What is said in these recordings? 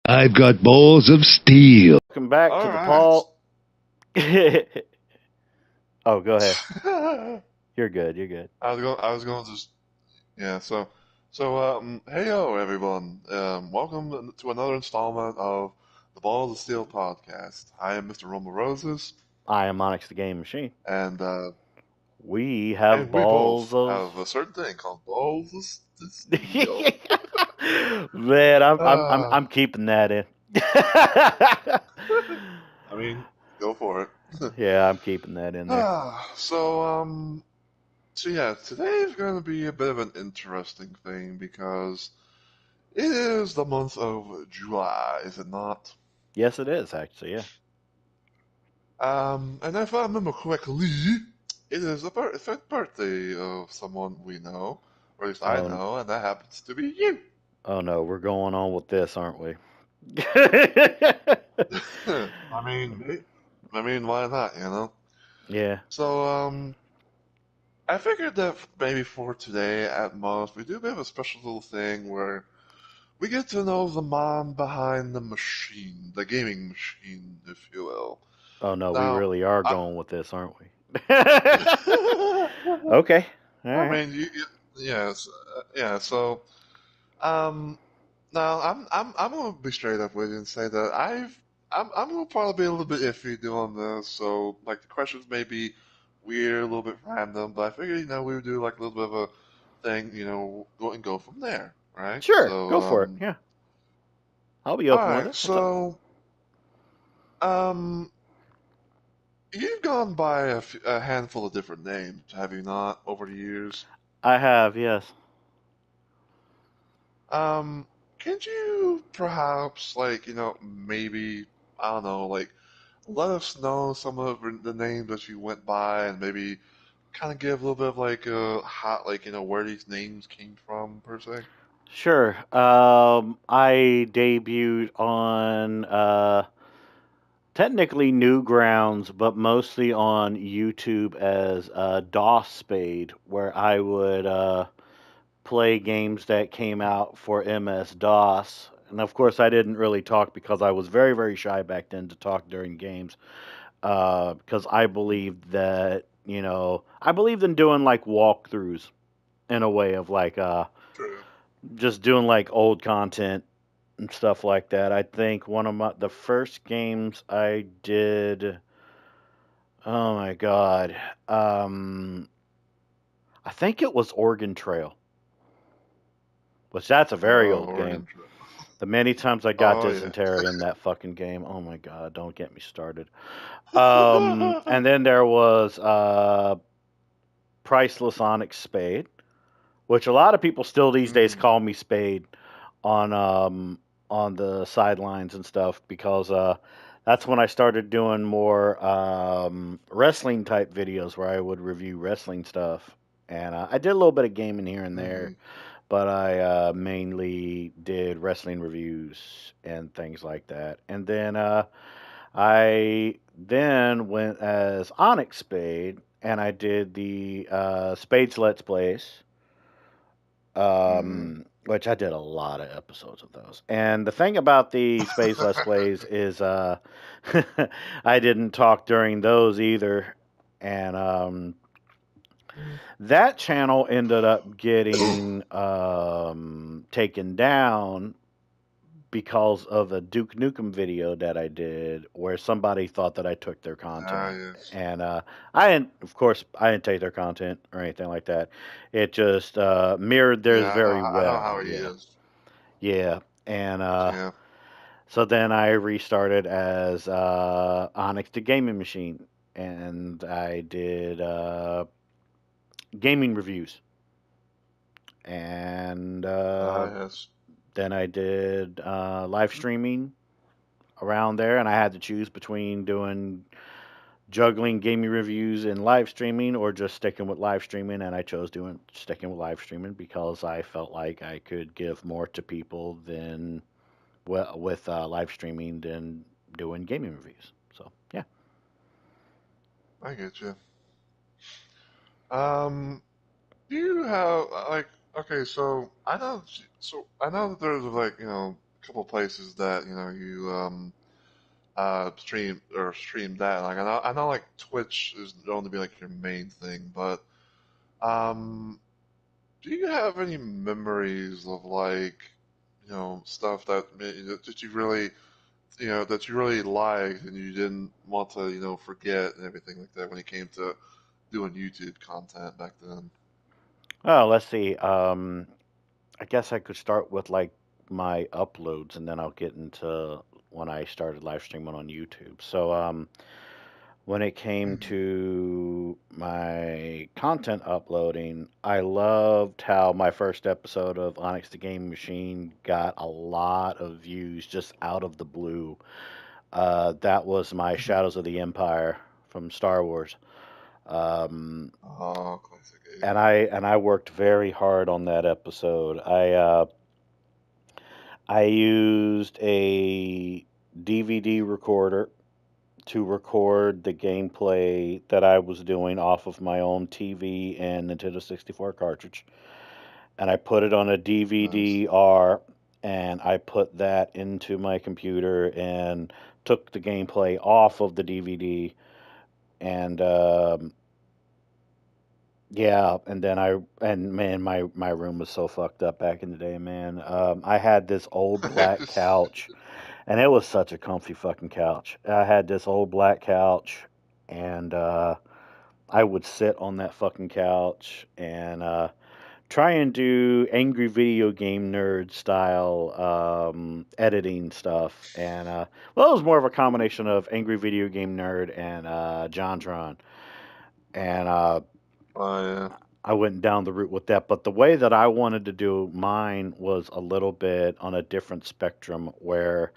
I've got balls of steel. Welcome back to the Paul. Oh, go ahead. You're good. You're good. I was going to just, yeah. Hey yo, everyone. Welcome to another installment of the Balls of Steel podcast. I am MrRumbleRoses, I am Onyx the Game Machine. and We have we balls both of. have a certain thing called Balls of Steel. Man, Uh, I'm keeping that in. I mean, go for it. Yeah, I'm keeping that in there. So yeah, today is going to be a bit of an interesting thing because it is the month of July, is it not? Yes, it is actually. Yeah. And if I remember correctly, it is the birthday of someone we know, or at least I Oh, know, and that happens to be you. oh no, we're going on with this, aren't we? I mean, why not, you know? Yeah. So, I figured that maybe for today, at most, we do a bit of a special little thing where we get to know the man behind the machine, the gaming machine, if you will. Oh no, we Now, really are I, going with this, aren't we? Okay. All I right. mean, yes, yeah. So, um, now I'm gonna be straight up with you and say that I'm gonna probably be a little bit iffy doing this. So, like, the questions may be weird, a little bit random, but I figured, we would do like a little bit of a thing, go from there, right? Sure. So, Go for it. Yeah. I'll be all open with right. it. What's up? Um, you've gone by a handful of different names, have you not, over the years? I have, yes. Can you perhaps, like, maybe, I don't know, like, let us know some of the names that you went by and maybe kind of give a little bit of, like, hot, like, where these names came from, per se? Sure. I debuted on technically Newgrounds, but mostly on YouTube as DOS Spade, where I would play games that came out for MS DOS. And of course, I didn't really talk because I was very, very shy back then to talk during games. Because I believed that, I believed in doing like walkthroughs in a way of like True. just doing like old content and stuff like that. I think one of the first games I did, oh my god, um, I think it was Oregon Trail, which that's a very old game. Oregon Trail. The many times I got Oh, yeah. dysentery in that fucking game, oh my god, don't get me started. And then there was Priceless Onyx Spade, which a lot of people still these days Mm, call me Spade on the sidelines and stuff because that's when I started doing more wrestling type videos where I would review wrestling stuff, and I did a little bit of gaming here and there, mm, but I mainly did wrestling reviews and things like that. And then I then went as Onyx Spade, and I did the Spades Let's Plays, mm. which I did a lot of episodes of those. And the thing about the Space Let's Plays is I didn't talk during those either. And that channel ended up getting taken down because of a Duke Nukem video that I did where somebody thought that I took their Ah, content. yes. And I didn't, of course, I didn't take their content or anything like that. It just mirrored theirs Yeah, very I know well. how he Yeah. is. Yeah. And Yeah. so then I restarted as Onyx the Gaming Machine. And I did gaming reviews. And Ah, yes. then I did live streaming around there, and I had to choose between doing juggling gaming reviews and live streaming or just sticking with live streaming, and I chose doing sticking with live streaming because I felt like I could give more to people than with live streaming than doing gaming reviews. So yeah. I get you. Um, do you have like okay? So I know that there's like couple places that you stream that. Like I know like Twitch is going to be like your main thing, but um, do you have any memories of like stuff that you really that you really liked and you didn't want to forget and everything like that when it came to doing YouTube content back then? Oh, let's see. I guess I could start with like my uploads, and then I'll get into when I started live streaming on YouTube. So, when it came Mhm. to my content uploading, I loved how my first episode of Onyx the Gaming Machine got a lot of views just out of the blue. That was my Shadows of the Empire from Star Wars. Um, Oh, classic and 80s. I worked very hard on that episode. I used a DVD recorder to record the gameplay that I was doing off of my own TV and Nintendo 64 cartridge. And I put it on a Nice. DVD-R, and I put that into my computer and took the gameplay off of the DVD. And yeah, and then and man, my room was so fucked up back in the day, man. I had this old black couch, and it was such a comfy fucking couch. I had this old black couch, and I would sit on that fucking couch and try and do angry video game nerd style editing stuff. And well, it was more of a combination of angry video game nerd and JonTron. And Oh yeah. I went down the route with that. But the way that I wanted to do mine was a little bit on a different spectrum where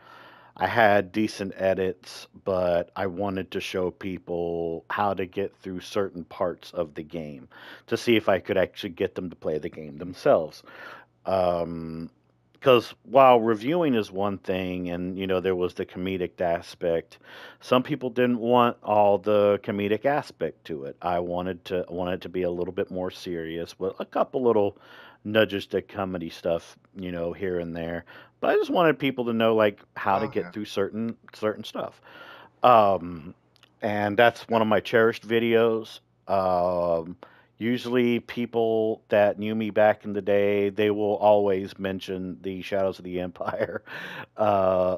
I had decent edits, but I wanted to show people how to get through certain parts of the game to see if I could actually get them to play the game themselves. Um, because while reviewing is one thing, and there was the comedic aspect, some people didn't want all the comedic aspect to it. I wanted it to be a little bit more serious with a couple little nudges to comedy stuff, here and there. But I just wanted people to know like how to Oh get yeah. through certain stuff. Um, and that's one Yeah. of my cherished videos. Um, Usually, people that knew me back in the day, they will always mention the Shadows of the Empire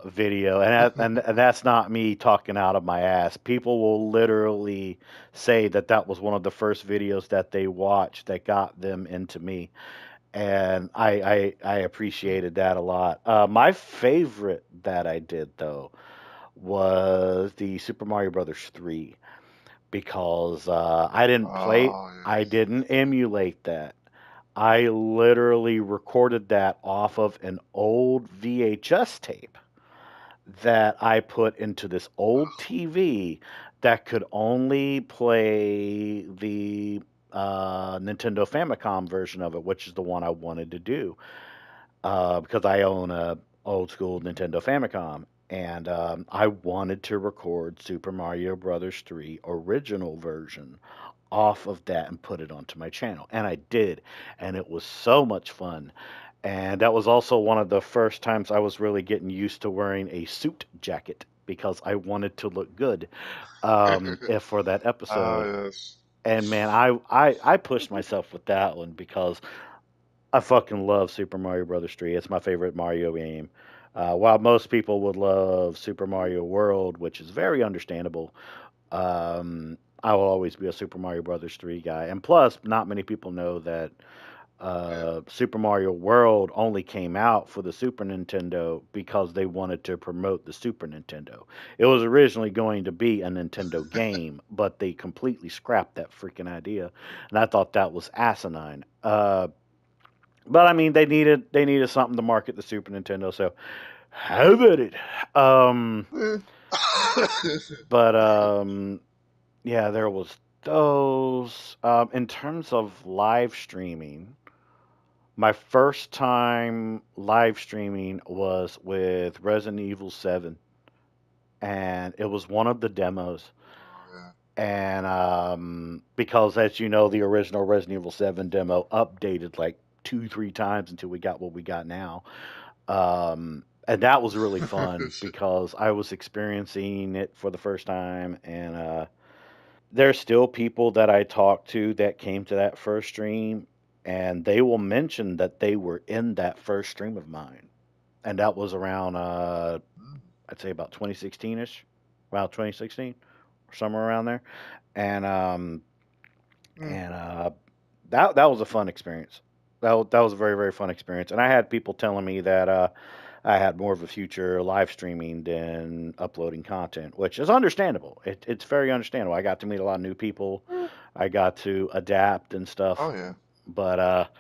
video, and that's not me talking out of my ass. People will literally say that that was one of the first videos that they watched that got them into me, and I appreciated that a lot. My favorite that I did though was the Super Mario Brothers 3 because Oh I yes. didn't emulate that. I literally recorded that off of an old VHS tape that I put into this old TV that could only play the Nintendo Famicom version of it, which is the one I wanted to do because I own a old school Nintendo Famicom, and I wanted to record Super Mario Brothers 3 original version off of that and put it onto my channel, and I did, and it was so much fun. And that was also one of the first times I was really getting used to wearing a suit jacket because I wanted to look good if for that Oh episode. yes. And man, I pushed myself with that one because I fucking love Super Mario Brothers 3. It's my favorite Mario game. While most people would love Super Mario World, which is very understandable, I will always be a Super Mario Brothers 3 guy. And plus, not many people know that Yeah. Super Mario World only came out for the Super Nintendo because they wanted to promote the Super Nintendo. It was originally going to be a Nintendo game, but they completely scrapped that freaking idea. And I thought that was asinine. But I mean, they needed something to market the Super Nintendo, so how about it? Um, Eh. but yeah, there was those. In terms of live streaming, my first time live streaming was with Resident Evil 7, and it was one of the demos. Oh yeah. And because, as you know, the original Resident Evil 7 demo updated like two, three times until we got what we got now. And that was really fun because I was experiencing it for the first time, and there's still people that I talk to that came to that first stream, and they will mention that they were in that first stream of mine, and that was around I'd say about 2016ish, around 2016 or somewhere around there, and and that was a fun experience. That was a very very fun experience, and I had people telling me that I had more of a future live streaming than uploading content, which is understandable. It's very understandable. I got to meet a lot of new people. I got to adapt and stuff. Oh yeah. But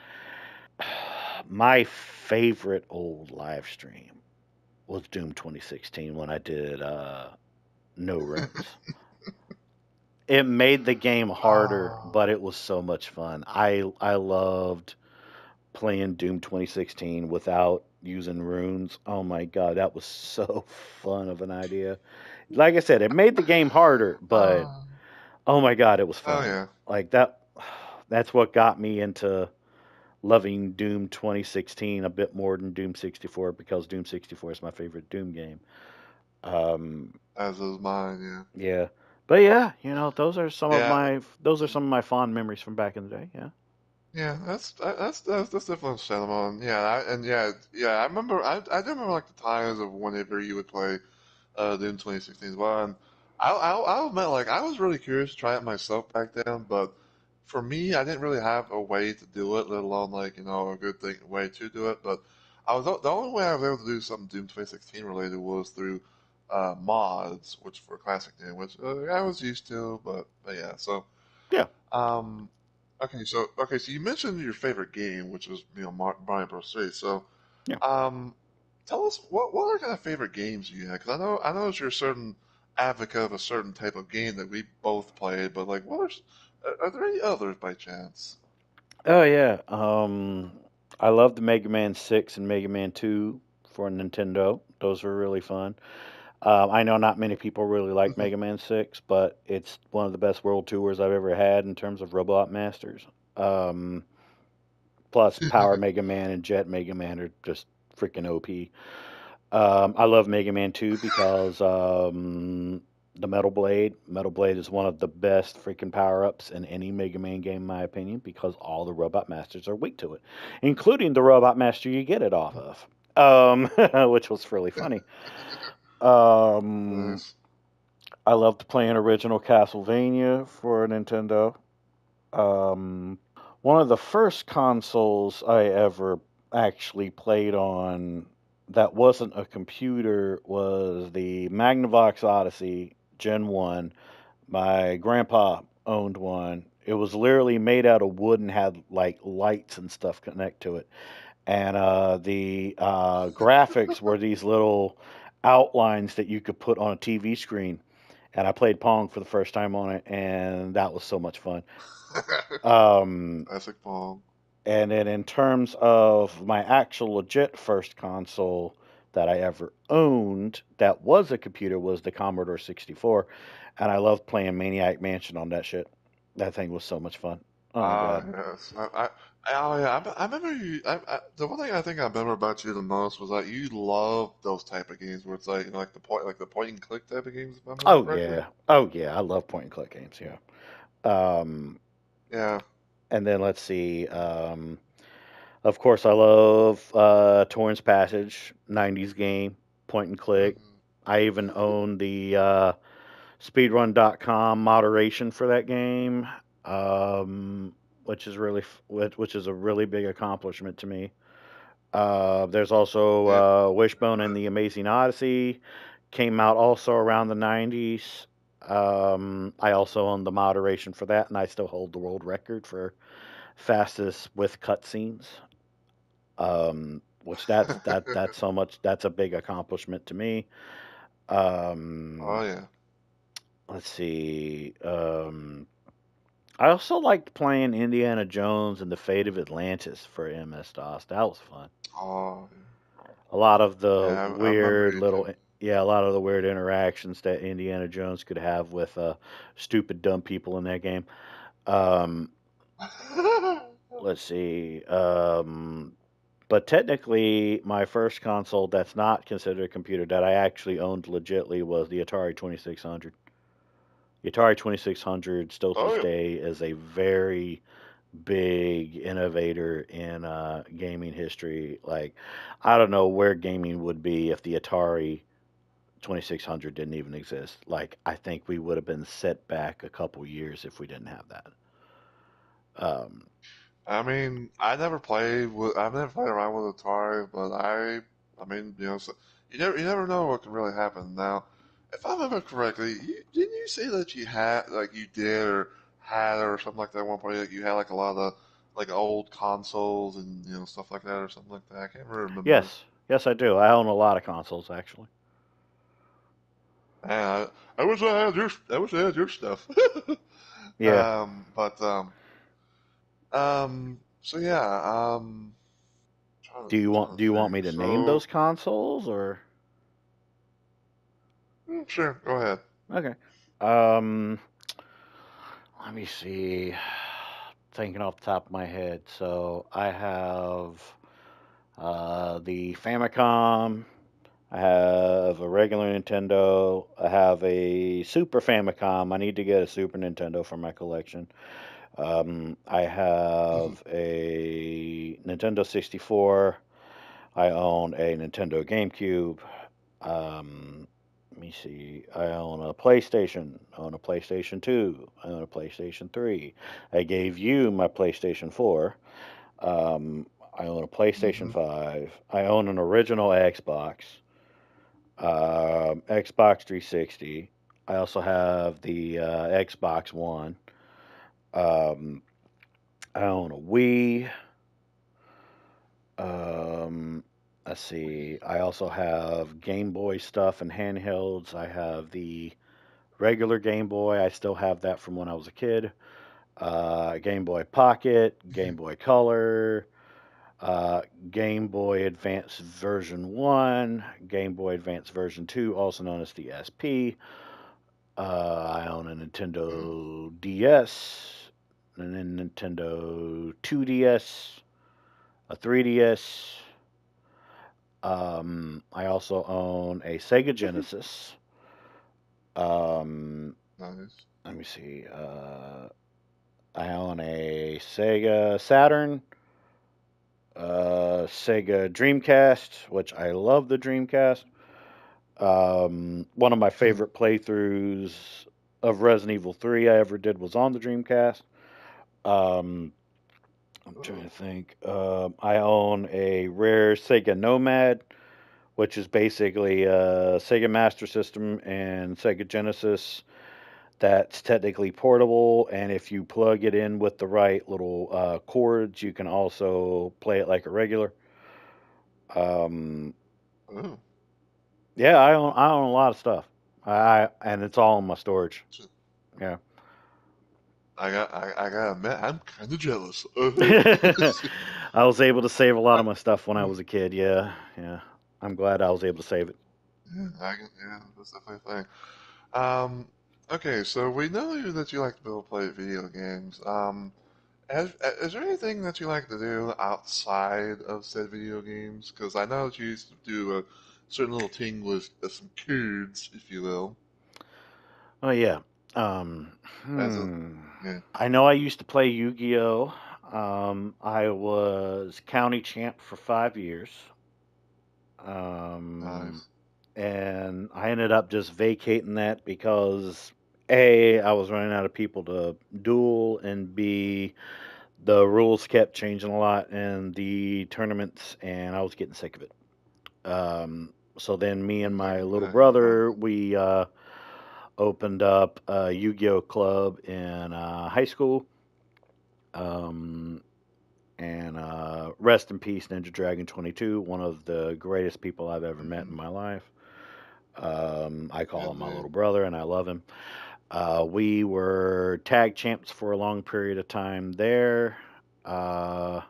my favorite old live stream was Doom 2016 when I did no runs. It made the game harder, but it was so much fun. I loved playing Doom 2016 without using runes. Oh my god, that was so fun of an idea. Like I said, it made the game harder, but oh my god, it was Oh fun. yeah. Like that's what got me into loving Doom 2016 a bit more than Doom 64 because Doom 64 is my favorite Doom game. Um, As is mine. yeah. But yeah, Yeah. those are some of my fond memories from back in the day. Yeah. Yeah. That's definitely understandable. And yeah. I do remember like the times of whenever you would play Doom 2016 as well. And I'll admit, like, I was really curious to try it myself back then, but for me, I didn't really have a way to do it, let alone, like, a good way to do it. But the only way I was able to do something Doom 2016 related was through mods, which for classic game, which I was used to, but yeah. So, Yeah. um, so you mentioned your favorite game, which was Mario Bros. 3. So, Yeah. um, tell us what are kind of favorite games you have? Because I know you're a certain advocate of a certain type of game that we both played, but like, are there any others by chance? Oh yeah. I love the Mega Man 6 and Mega Man 2 for Nintendo. Those were really fun. I know not many people really like Mega Man 6, but it's one of the best world tours I've ever had in terms of Robot Masters. Um, Plus, Power Mega Man and Jet Mega Man are just freaking OP. I love Mega Man 2 because the Metal Blade. Metal Blade is one of the best freaking power ups in any Mega Man game, in my opinion, because all the Robot Masters are weak to it, including the Robot Master you get it off of, which was really funny. Um, Nice. I loved playing original Castlevania for Nintendo. Um, One of the first consoles I ever actually played on that wasn't a computer was the Magnavox Odyssey Gen 1. My grandpa owned one. It was literally made out of wood and had like lights and stuff connect to it. And the graphics were these little outlines that you could put on a TV screen. And I played Pong for the first time on it, and that was so much fun. Um, Classic Pong. and then in terms of my actual legit first console that I ever owned that was a computer was the Commodore 64, and I loved playing Maniac Mansion on that shit. That thing was so much fun. Oh my Ah, god. yes. Oh yeah. I remember you. The one thing I think I remember about you the most was that you love those type of games where it's like like the point and click type of games, if I remember Oh correctly. yeah. Oh yeah. I love point and click games. Yeah. Um, Yeah. and then let's see. Of course, I love Torrance Passage, '90s game, point and click. Hmm. I even own the speedrun.com moderation for that game, which is which is a really big accomplishment to me. There's also Yeah. Wishbone and the Amazing Odyssey came out also around the 90s. I also own the moderation for that, and I still hold the world record for fastest with cutscenes. Which that's so much that's a big accomplishment to me. Oh Um, yeah. let's see. I also liked playing Indiana Jones and the Fate of Atlantis for MS DOS. That was fun. Oh A lot of the yeah. I remember weird you too. little, yeah, a lot of the weird interactions that Indiana Jones could have with stupid, dumb people in that game. Um, let's see. But technically, my first console that's not considered a computer that I actually owned legitly was the Atari 2600. The Atari 2600 still to Oh this yeah. day is a very big innovator in gaming history. Like, I don't know where gaming would be if the Atari 2600 didn't even exist. Like, I think we would have been set back a couple years if we didn't have that. Um, I mean, I've never played around with Atari, but I mean, so you never know what can really happen. Now, if I remember correctly, didn't you say that you had, like, you did or had or something like that at one point? Like you had like a lot of like old consoles and stuff like that or something like that. I can't really remember. yes, yes, I do. I own a lot of consoles actually. Man, I wish I had I wish I had your stuff. Yeah. But so yeah, trying Do to you want think. me to name So those consoles or sure, go ahead. okay? Um, let me see. Thinking off the top of my head, so I have the Famicom. I have a regular Nintendo. I have a Super Famicom. I need to get a Super Nintendo for my collection. I have a Nintendo 64. I own a Nintendo GameCube. Let me see. I own a PlayStation. I own a PlayStation 2. I own a PlayStation 3. I gave you my PlayStation 4. I own a PlayStation Hmm. 5. I own an original Xbox, Xbox 360. I also have the Xbox One. Um, I own a Wii. Um, let's see. I also have Game Boy stuff and handhelds. I have the regular Game Boy. I still have that from when I was a kid. Game Boy Pocket, Game Boy Color, uh, Game Boy Advance version 1, Game Boy Advance version 2, also known as the SP. I own a Nintendo DS, and then Nintendo 2DS, a 3DS. I also own a Sega Genesis. Um, Nice. let me see. I own a Sega Saturn, Sega Dreamcast, which I love the Dreamcast. One of my favorite playthroughs of Resident Evil 3 I ever did was on the Dreamcast. Um, I'm trying to think. I own a rare Sega Nomad, which is basically a Sega Master System and Sega Genesis that's technically portable. And if you plug it in with the right little cords, you can also play it like a regular. Um, Oh, yeah, I own a lot of stuff. And it's all in my storage. shit. Yeah. I gotta admit, I'm kind of jealous. I was able to save a lot of my stuff when I was a kid. Yeah, yeah. I'm glad I was able to save it. Yeah, that's definitely a thing. Um, okay, so we know that you like to be able to play video games. Is there anything that you like to do outside of said video games? Because I know that you used to do a certain little thing with some kids, if you will. Oh yeah. Um, As a hmm. Yeah, I know I used to play Yu-Gi-Oh. I was county champ for 5 years. Um, nice. and I ended up just vacating that because A, I was running out of people to duel, and B, the rules kept changing a lot in the tournaments, and I was getting sick of it. So then me and my little I can brother, imagine. we opened up a Yu-Gi-Oh club in high school. Um, and rest in peace, Ninja Dragon 22, one of the greatest people I've ever met in Hmm. my life. I call him my Indeed. little brother, and I love him. We were tag champs for a long period of time there. Uh,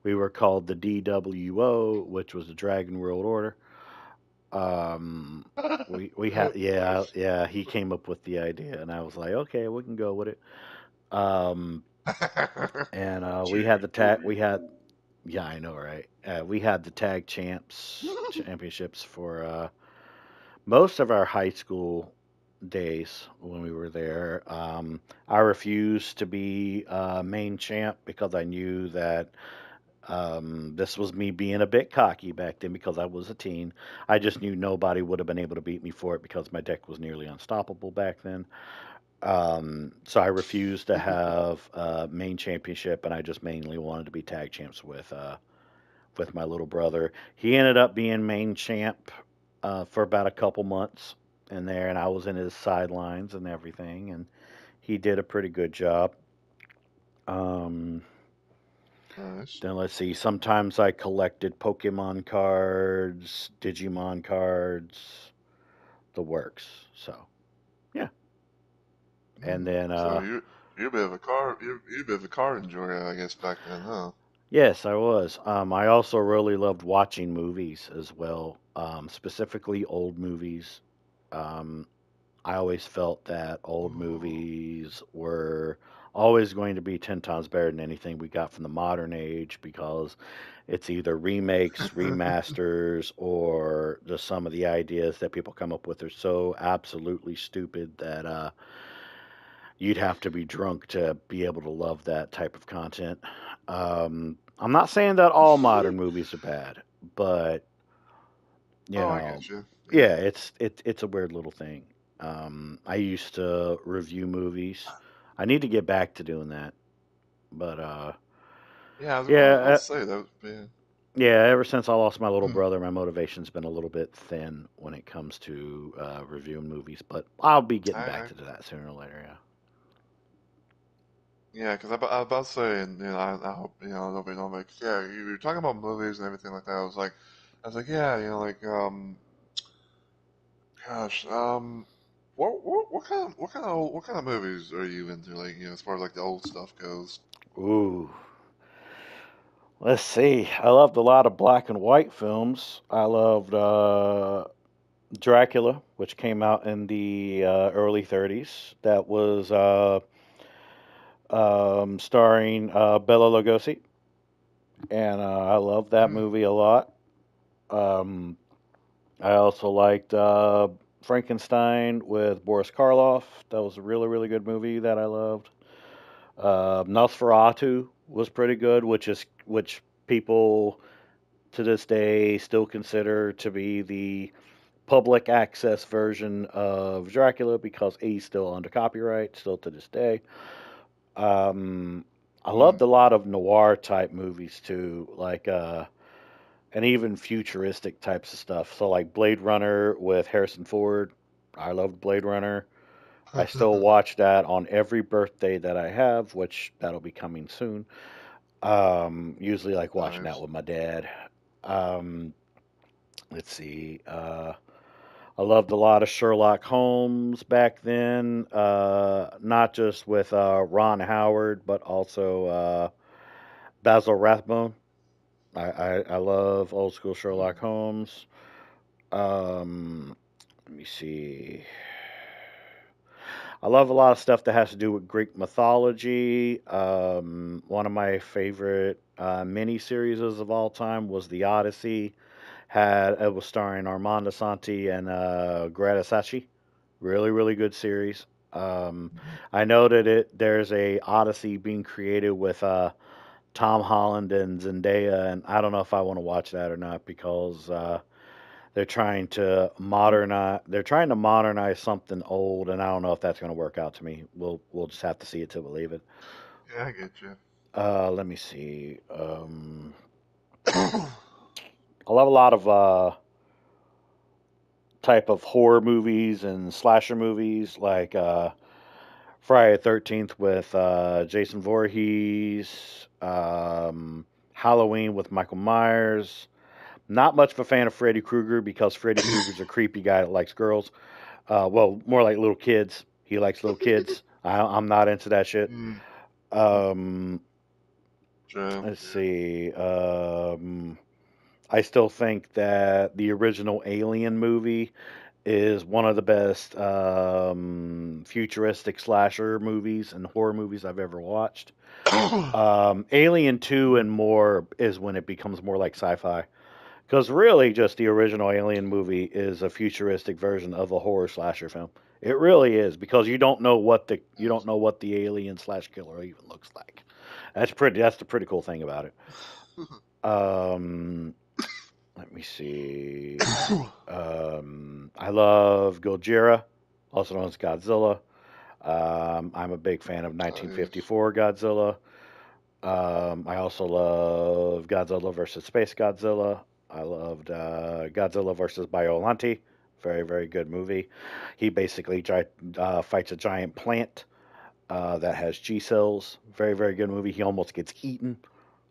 we were called the DWO, which was the Dragon World Order. Um, we had Nice. yeah, he came up with the idea, and I was like, okay, we can go with it. Um, and we had the tag GW. we had Yeah, I know, right? We had the tag championships for most of our high school days when we were there. I refused to be main champ because I knew that this was me being a bit cocky back then because I was a teen. I just knew nobody would have been able to beat me for it because my deck was nearly unstoppable back then. So I refused to have main championship, and I just mainly wanted to be tag champs with my little brother. He ended up being main champ for about a couple months in there, and I was in his sidelines and everything, and he did a pretty good job. Um, Nice. then let's see. Sometimes I collected Pokemon cards, Digimon cards, the works. So yeah, and then So you're a bit of a car you're a bit of a car enjoyer, I guess, back then, huh? yes, I was. I also really loved watching movies as well, specifically old movies. Um, I always felt that old Ooh. movies were always going to be 10 times better than anything we got from the modern age because it's either remakes, remasters, or just some of the ideas that people come up with are so absolutely stupid that you'd have to be drunk to be able to love that type of content. I'm not saying that all modern movies are bad, but you Oh, I know, get you. Yeah. yeah, it's a weird little thing. I used to review movies. I need to get back to doing that, but Yeah, I was yeah, about to say that would be. yeah. Ever since I lost my little brother, my motivation's been a little bit thin when it comes to reviewing movies. But I'll be getting back I to that sooner or later. Yeah. Yeah, because I was about to say, and I hope nobody don't make. Yeah, you were talking about movies and everything like that. I was like, yeah, gosh, what kind of movies are you into? Like, as far as like the old stuff goes. Ooh. Let's see. I loved a lot of black and white films. I loved Dracula, which came out in the early 30s. That was starring Bela Lugosi, and I love that Mm. movie a lot. Um, I also liked Frankenstein with Boris Karloff. That was a really, really good movie that I loved. Nosferatu was pretty good, which people to this day still consider to be the public access version of Dracula because he's still under copyright, still to this day. Um, I Mm. loved a lot of noir type movies too, like and even futuristic types of stuff. So like Blade Runner with Harrison Ford. I loved Blade Runner. I still watch that on every birthday that I have, which that'll be coming soon. Usually like watching that Nice. with my dad. Um, let's see. I loved a lot of Sherlock Holmes back then, not just with Ron Howard, but also Basil Rathbone. I love old school Sherlock Mm. Holmes. Um, let me see. I love a lot of stuff that has to do with Greek mythology. One of my favorite mini series of all time was The Odyssey. It was starring Armando Santi and Greta Sachi. Really, really good series. Um, I know that there's a Odyssey being created with Tom Holland and Zendaya, and I don't know if I want to watch that or not because they're trying to modernize. They're trying to modernize something old, and I don't know if that's going to work out to me. We'll just have to see it to believe it. Yeah, I get you. Let me see. I love a lot of type of horror movies and slasher movies like Friday the 13th with Jason Voorhees, Halloween with Michael Myers. Not much of a fan of Freddy Krueger because Freddy Krueger's a creepy guy that likes girls. Well, more like little kids. He likes little kids. I'm not into that shit. Mm. Um, True. let's Yeah. see. I still think that the original Alien movie is one of the best futuristic slasher movies and horror movies I've ever watched. Alien 2 and more is when it becomes more like sci-fi. Because really, just the original Alien movie is a futuristic version of a horror slasher film. It really is, because you don't know what the alien slash killer even looks like. That's the pretty cool thing about it. Um, Let me see. I love Gojira, also known as Godzilla. I'm a big fan of Yes. 1954 Godzilla. I also love Godzilla versus Space Godzilla. I loved Godzilla versus Biollante. Very, very good movie. He basically fights a giant plant that has G cells. Very, very good movie. He almost gets eaten.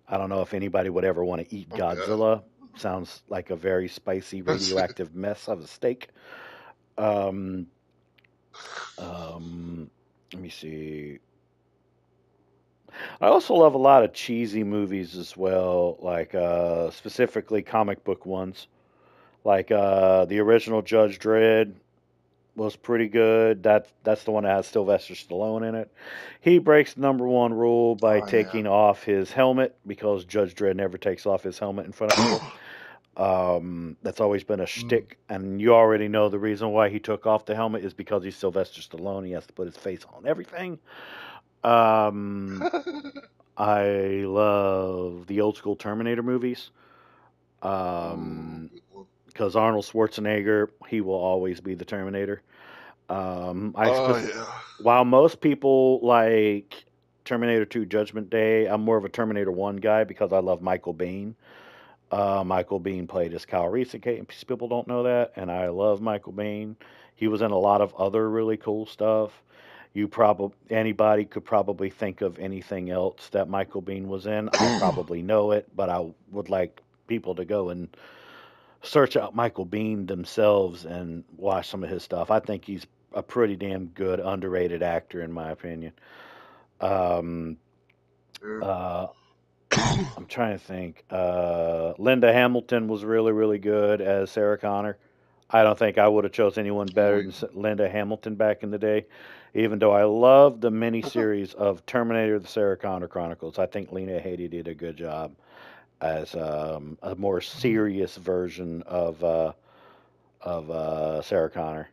I don't know if anybody would ever want to eat Oh yeah. Godzilla. Sounds like a very spicy, radioactive mess of a steak. Um, Let me see. I also love a lot of cheesy movies as well, like specifically comic book ones. Like the original Judge Dredd was pretty good. That's the one that has Sylvester Stallone in it. He breaks the number one rule by Oh yeah. taking off his helmet, because Judge Dredd never takes off his helmet in front of people. That's always been a Mm. shtick, and you already know the reason why he took off the helmet is because he's Sylvester Stallone. He has to put his face on everything. Um, I love the old school Terminator movies. Ooh, Um, good one. because Arnold Schwarzenegger, he will always be the Terminator. I Oh spec- yeah. While most people like Terminator 2 Judgment Day, I'm more of a Terminator 1 guy because I love Michael Biehn. Michael Biehn played as Kyle Reese, in case people don't know that, and I love Michael Biehn. He was in a lot of other really cool stuff. Anybody could probably think of anything else that Michael Biehn was in. I probably know it, but I would like people to go and search out Michael Biehn themselves and watch some of his stuff. I think he's a pretty damn good underrated actor, in my opinion. Um, uh, I'm trying to think. Linda Hamilton was really, really good as Sarah Connor. I don't think I would have chose anyone Oh better than yeah. Linda Hamilton back in the day. Even though I love the miniseries of Terminator: The Sarah Connor Chronicles, I think Lena Headey did a good job as a more serious version of Sarah Connor.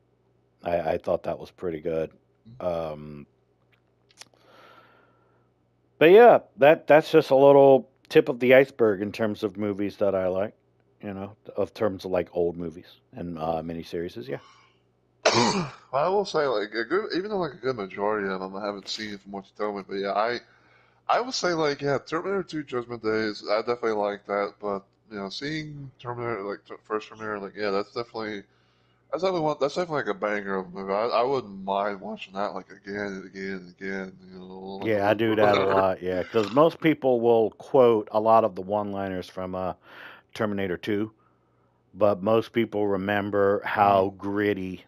I thought that was pretty good. Um, but yeah, that's just a little tip of the iceberg in terms of movies that I like. Of terms of like old movies and miniseries. Yeah. I will say, like a good, even though like a good majority of them I haven't seen from what you told me, but yeah, I would say like yeah, Terminator 2 Judgment Days, I definitely like that, but seeing Terminator like first Terminator, like yeah, that's definitely like a banger of a movie. I wouldn't mind watching that like again and again and again, like a Yeah, I loop do or that a whatever. lot. Yeah, because most people will quote a lot of the one-liners from Terminator 2, but most people remember Mm. how gritty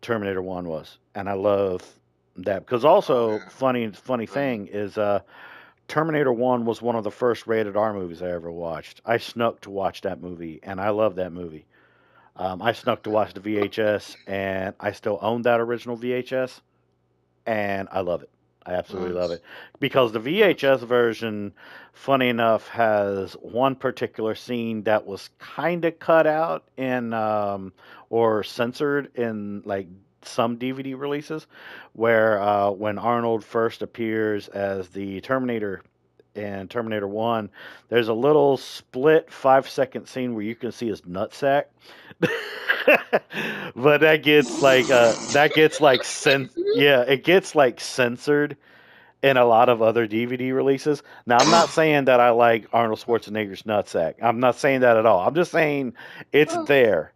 Terminator 1 was, and I love that. Because Oh also, yeah, funny yeah. thing is, Terminator 1 was one of the first rated R movies I ever watched. I snuck to watch that movie, and I love that movie. I snuck to watch the VHS, and I still own that original VHS, and I love it. I absolutely love Nice, it because the nice. VHS version, funny enough, has one particular scene that was kind of cut out in or censored in like some DVD releases, where when Arnold first appears as the Terminator in Terminator 1, there's a little split 5-second scene where you can see his nutsack. But it gets like censored in a lot of other DVD releases. Now I'm not saying that I like Arnold Schwarzenegger's nutsack. I'm not saying that at all. I'm just saying it's there.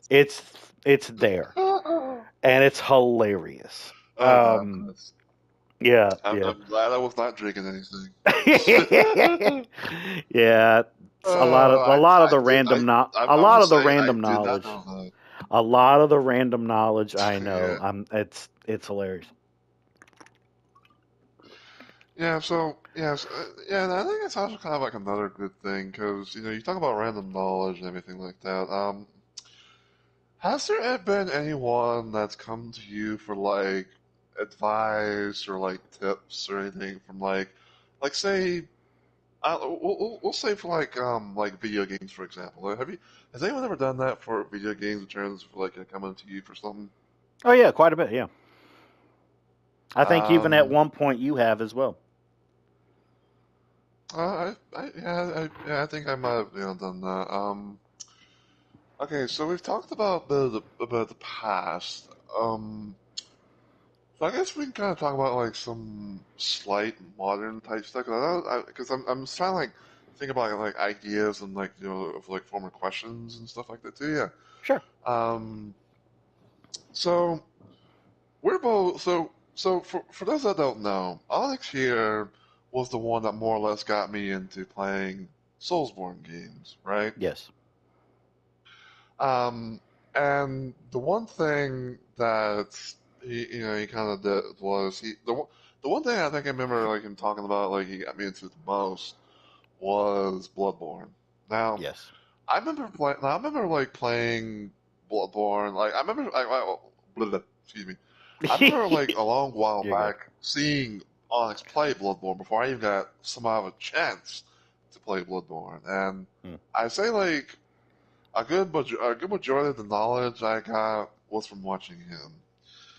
It's it's there. Oh And it's hilarious. yeah, Um yeah, yeah. I'm glad I was not drinking anything. Yeah, it's a lot of the random no- a I lot of must the say I random did not knowledge. know that. A lot of the random knowledge I know. Yeah. It's hilarious. Yeah, so yes, yeah, and I think it's also kind of like another good thing because you talk about random knowledge and everything like that. Has there been anyone that's come to you for like advice or like tips or anything from like say, we'll say for like video games for example. Has anyone ever done that for video games in terms of like coming to you for something? Oh yeah, quite a bit. Yeah, I think even at Um, one point you have as well. yeah, I think I might have done that. Okay, so we've talked about the past. So I guess we can kind of talk about like some slight modern type stuff because I'm trying to like think about like ideas and like of like former questions and stuff like that too. Yeah. Sure. Um. So we're both so for those that don't know, Onyx here was the one that more or less got me into playing Soulsborne games, right? Yes. Um. And the one thing that he kind of did was the one thing I think I remember like him talking about like he got me into the most was Bloodborne. Now Yes. I remember like playing Bloodborne. Like I remember excuse me. I remember like a long while You're good. back seeing Onyx play Bloodborne before I even got somehow a chance to play Bloodborne, and Hmm. I say like a good majority of the knowledge I got was from watching him.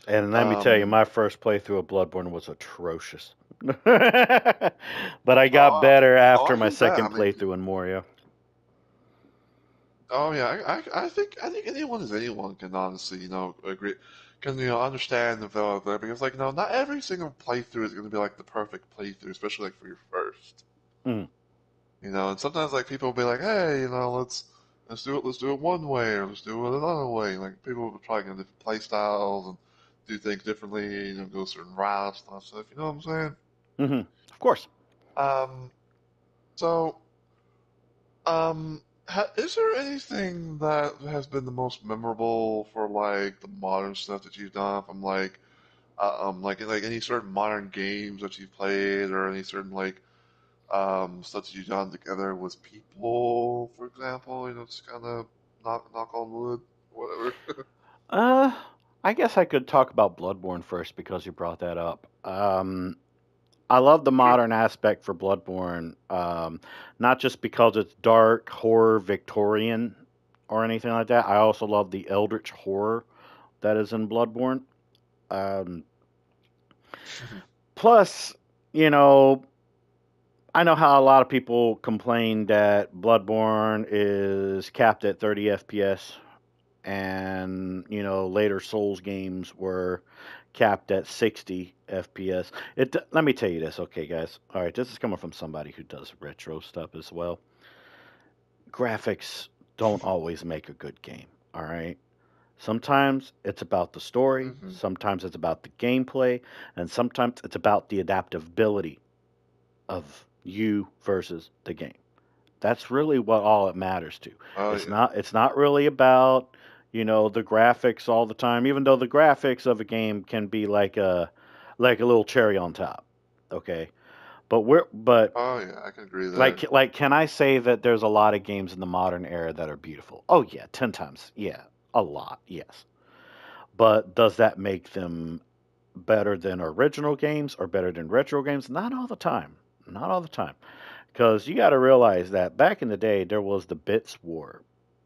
And let me tell you, Um, my first playthrough of Bloodborne was atrocious. But I got oh, better after I my heard that. I second mean, playthrough in Moria. oh yeah, I think anyone can honestly agree can understand the value of that because like not every single playthrough is going to be like the perfect playthrough, especially like for your first. Mm. And sometimes like people will be like, hey, let's do it one way or let's do it another way. Like people will try different play styles and do things differently, go certain routes and stuff. You know what I'm saying? Hmm. Of course. Um, so is there anything that has been the most memorable for like the modern stuff that you've done from like any certain modern games that you've played or any certain like stuff that you've done together with people, for example, just kind of knock on wood, whatever. Uh, I guess I could talk about Bloodborne first because you brought that up. I love the Sure. modern aspect for Bloodborne, not just because it's dark, horror, Victorian, or anything like that. I also love the eldritch horror that is in Bloodborne. Um, plus, you know, I know how a lot of people complain that Bloodborne is capped at 30 FPS, and later Souls games were capped at 60 FPS. Let me tell you this, okay, guys. All right, this is coming from somebody who does retro stuff as well. Graphics don't always make a good game. All right. Sometimes it's about the story, Hmm. sometimes it's about the gameplay, and sometimes it's about the adaptability of you versus the game. That's really what all it matters to. Oh It's yeah. not really about, the graphics all the time, even though the graphics of a game can be like a little cherry on top. Okay? But Oh yeah, I can agree with that. like can I say that there's a lot of games in the modern era that are beautiful? Oh yeah, 10 times. Yeah, a lot. Yes. But does that make them better than original games or better than retro games? Not all the time. Not all the time. Because you got to realize that back in the day, there was the bits war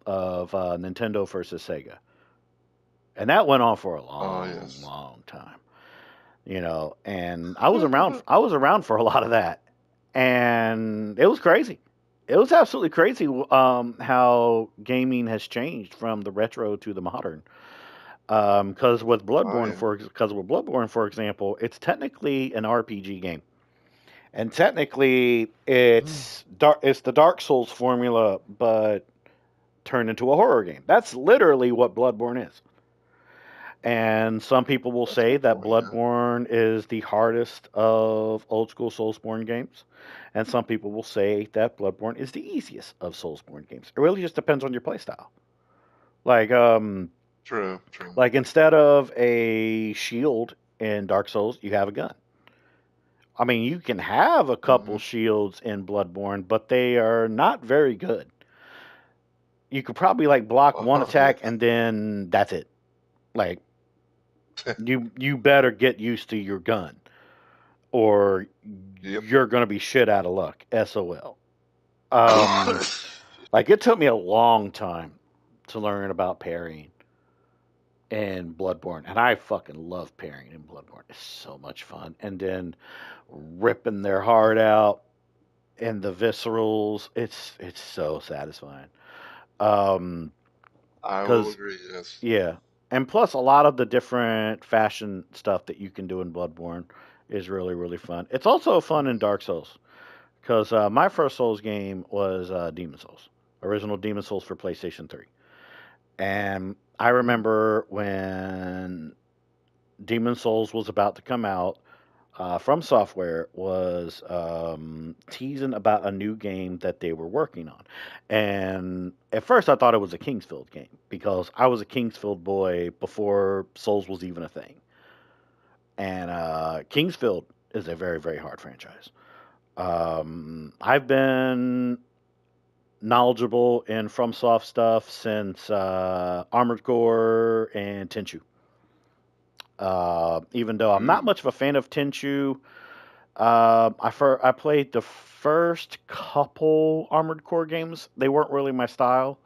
of Nintendo versus Sega, and that went on for a Oh long, yes. long time. And I was around. I was around for a lot of that, and it was crazy. It was absolutely crazy how gaming has changed from the retro to the modern. Oh yeah. Because with Bloodborne, for example, it's technically an RPG game. And technically, Mm. it's the Dark Souls formula, but turned into a horror game. That's literally what Bloodborne is. And some people will That's a say good that point. Yeah. Bloodborne is the hardest of old school Soulsborne games, and some people will say that Bloodborne is the easiest of Soulsborne games. It really just depends on your playstyle. Like, True. True. like instead of a shield in Dark Souls, you have a gun. I mean, you can have a couple Hmm. shields in Bloodborne, but they are not very good. you could probably like block one Oh, attack yes. and then that's it. Like you better get used to your gun or Yep. you're gonna be shit out of luck. SOL. Like it took me a long time to learn about parrying in Bloodborne, and I fucking love parrying in Bloodborne. It's so much fun. And then ripping their heart out and the viscerals, it's so satisfying. Um, I will cause agree, yes. yeah, and plus a lot of the different fashion stuff that you can do in Bloodborne is really really fun. It's also fun in Dark Souls because my first Souls game was Demon Souls, original Demon Souls for PlayStation 3. And I Mm. remember when Demon Souls was about to come out, From Software was teasing about a new game that they were working on. And at first I thought it was a Kingsfield game because I was a Kingsfield boy before Souls was even a thing. And Kingsfield is a very, very hard franchise. I've been knowledgeable in FromSoft stuff since Armored Core and Tenchu. Even though I'm not Mm. much of a fan of Tenchu, I played the first couple Armored Core games. They weren't really my style.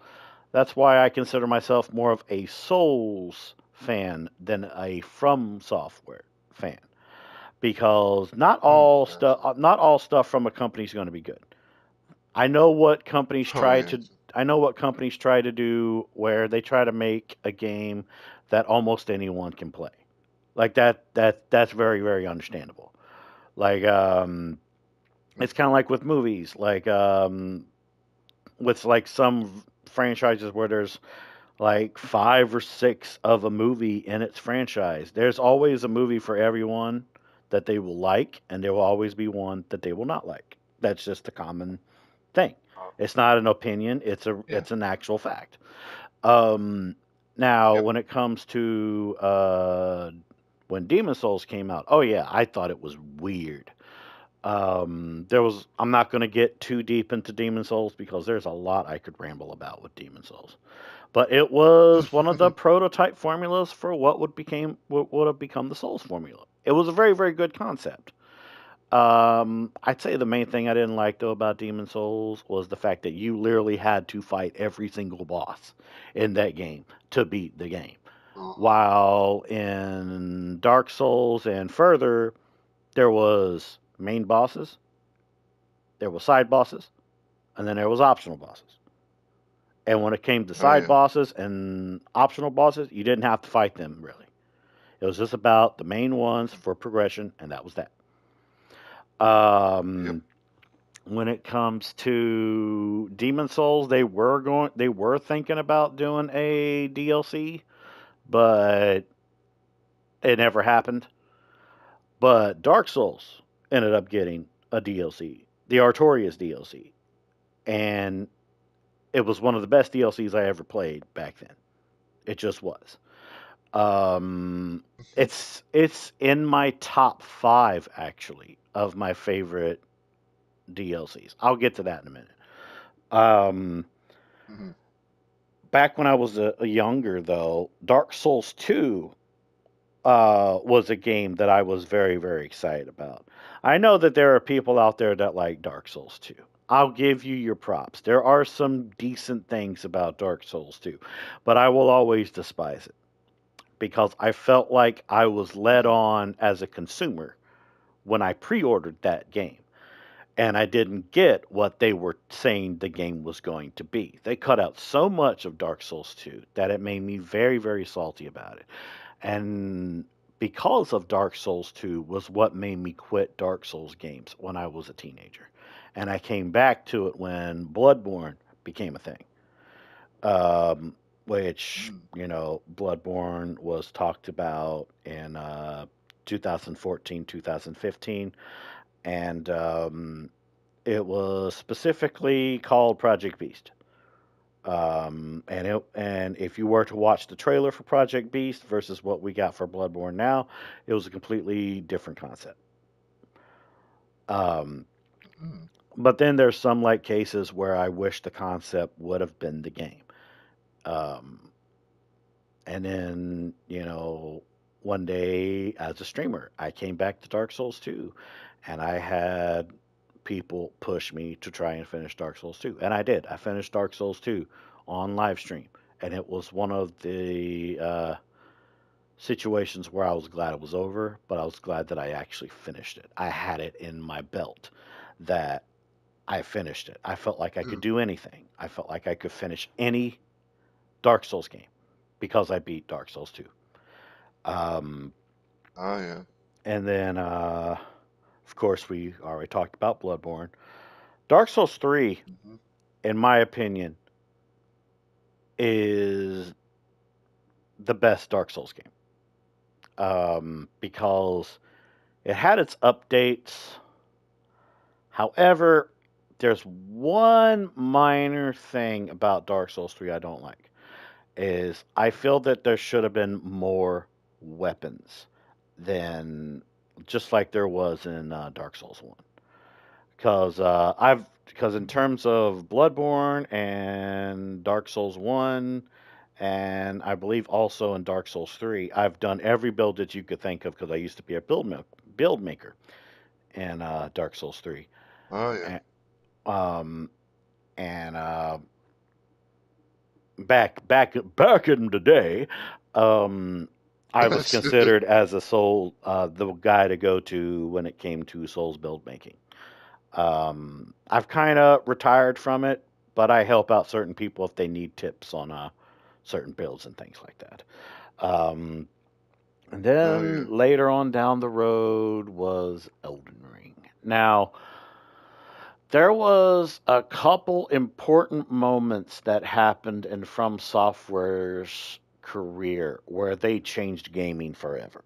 That's why I consider myself more of a Souls fan than a From Software fan. Because Mm. Yes. not all stuff from a company is going to be good. I know what companies Oh, try to yes. I know what companies try to do where they try to make a game that almost anyone can play. Like that's very very understandable. Like it's kind of like with movies, like with like some franchises where there's like 5 or 6 of a movie in its franchise. There's always a movie for everyone that they will like, and there will always be one that they will not like. That's just a common thing. Oh, It's not an opinion. yeah. It's an actual fact. Um, Now, Yep. when it comes to when Demon Souls came out, oh yeah, I thought it was weird. I'm not going to get too deep into Demon Souls because there's a lot I could ramble about with Demon Souls. But it was one of the prototype formulas for what would have become the Souls formula. It was a very very good concept. I'd say the main thing I didn't like though about Demon Souls was the fact that you literally had to fight every single boss in that game to beat the game. Oh, While in Dark Souls and further, there was main bosses, there was side bosses, and then there was optional bosses. And when it came to oh side yeah. bosses and optional bosses, you didn't have to fight them really. It was just about the main ones for progression, and that was that. Yep. Um, when it comes to Demon Souls, they were thinking about doing a DLC, but it never happened. But Dark Souls ended up getting a DLC, the Artorias DLC, and it was one of the best DLCs I ever played back then. It just was. Um, it's in my top 5 actually of my favorite DLCs. I'll get to that in a minute. Um, Hmm. Back when I was a younger though, Dark Souls 2 was a game that I was very very excited about. I know that there are people out there that like Dark Souls 2. I'll give you your props. There are some decent things about Dark Souls 2, but I will always despise it because I felt like I was led Hmm. on as a consumer when I pre-ordered that game. And I didn't get what they were saying the game was going to be. They cut out so much of Dark Souls 2 that it made me very, very salty about it. And because of Dark Souls 2 was what made me quit Dark Souls games when I was a teenager. And I came back to it when Bloodborne became a thing. Which, Mm. you know, Bloodborne was talked about in 2014, 2015. And it was specifically called Project Beast. And if you were to watch the trailer for Project Beast versus what we got for Bloodborne now, it was a completely different concept. Um, Mm. but then there's some like cases where I wish the concept would have been the game. Um, and then, one day as a streamer, I came back to Dark Souls 2, and I had people push me to try and finish Dark Souls 2. And I did. I finished Dark Souls 2 on live stream. And it was one of the situations where I was glad it was over, but I was glad that I actually finished it. I had it in my belt that I finished it. I felt like I could Mm. do anything. I felt like I could finish any Dark Souls game because I beat Dark Souls 2. Um, Oh yeah. and then, of course, we already talked about Bloodborne. Dark Souls 3, Hmm. in my opinion, is the best Dark Souls game because it had its updates. However, there's one minor thing about Dark Souls 3 I don't like is I feel that there should have been more weapons than just like there was in Dark Souls 1. Because in Hmm. terms of Bloodborne and Dark Souls 1 and I believe also in Dark Souls 3, I've done every build that you could think of because I used to be a build maker in Dark Souls 3. Oh yeah. And, um, and back in the day, um, I was considered as a the guy to go to when it came to Souls build making. I've kind of retired from it, but I help out certain people if they need tips on certain builds and things like that. Um, and Oh then yeah. later on down the road was Elden Ring. Now, there was a couple important moments that happened in From Software's career where they changed gaming forever.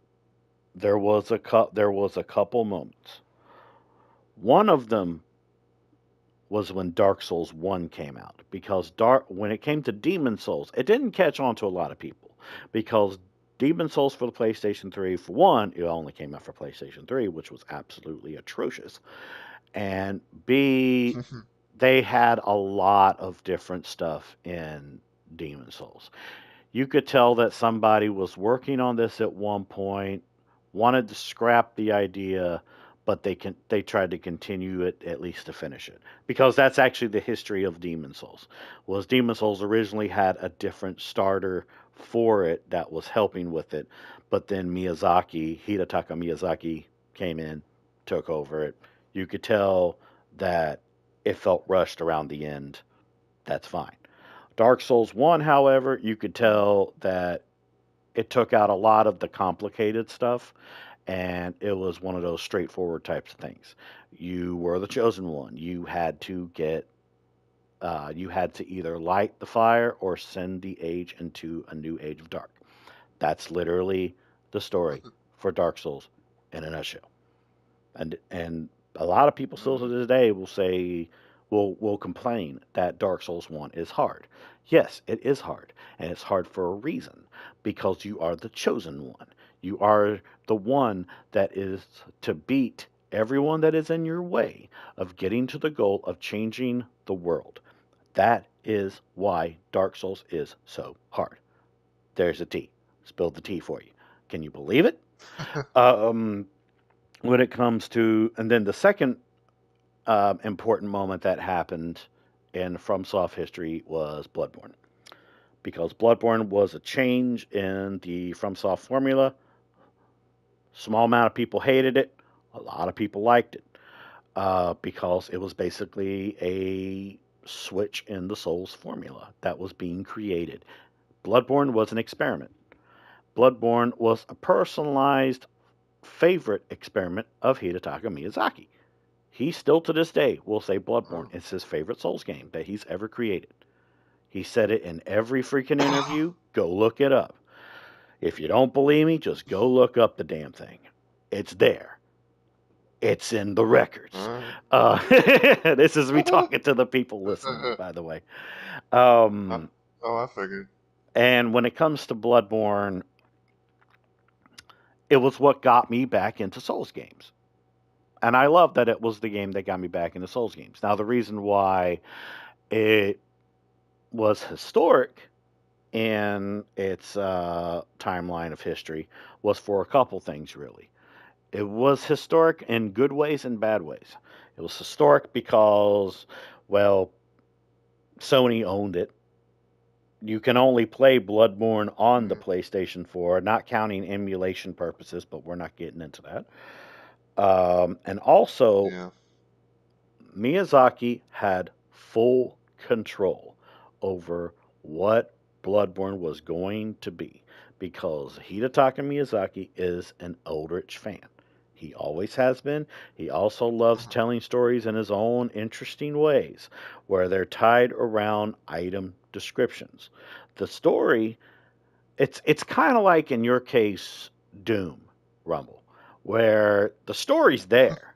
There was a couple moments. One of them was when Dark Souls 1 came out because when it came to Demon Souls, it didn't catch on to a lot of people because Demon Souls for the PlayStation 3, for one, it only came out for PlayStation 3, which was absolutely atrocious. And B, they had a lot of different stuff in Demon Souls. You could tell that somebody was working on this at one point, wanted to scrap the idea, but they tried to continue it at least to finish it because that's actually the history of Demon Souls. Was Demon Souls originally had a different starter for it that was helping with it, but then Hidetaka Miyazaki came in, took over it. You could tell that it felt rushed around the end. That's fine. Dark Souls 1, however, you could tell that it took out a lot of the complicated stuff and it was one of those straightforward types of things. You were the chosen one. You had to either light the fire or send the age into a new age of dark. That's literally the story for Dark Souls in a nutshell. And a lot of people still to Mm. this day will complain that Dark Souls 1 is hard. Yes, it is hard, and it's hard for a reason because you are the chosen one. You are the one that is to beat everyone that is in your way of getting to the goal of changing the world. That is why Dark Souls is so hard. There's a T. Spilled the tea for you. Can you believe it? Um, when it comes to, and then the second important moment that happened in FromSoft history was Bloodborne, because Bloodborne was a change in the FromSoft formula. Small amount of people hated it, a lot of people liked it because it was basically a switch in the Souls formula that was being created. Bloodborne was an experiment. Bloodborne was a personalized favorite experiment of Hidetaka Miyazaki. He still to this day will say Bloodborne Oh. is his favorite Souls game that he's ever created. He said it in every freaking interview. Go look it up. If you don't believe me, just go look up the damn thing. It's there. It's in the records. Alright. This is me talking to the people listening, by the way. I, Um, oh, I figured. and when it comes to Bloodborne, it was what got me back into Souls games. And I love that it was the game that got me back into Souls games. Now, the reason why it was historic in its timeline of history was for a couple things, really. It was historic in good ways and bad ways. It was historic because, well, Sony owned it. You can only play Bloodborne on the PlayStation 4, not counting emulation purposes, but we're not getting into that. And also, Yeah. Miyazaki had full control over what Bloodborne was going to be because Hidetaka Miyazaki is an Eldritch fan. He always has been. He also loves telling stories in his own interesting ways where they're tied around item descriptions. The story, it's kind of like in your case Doom, Rumble, where the story's there,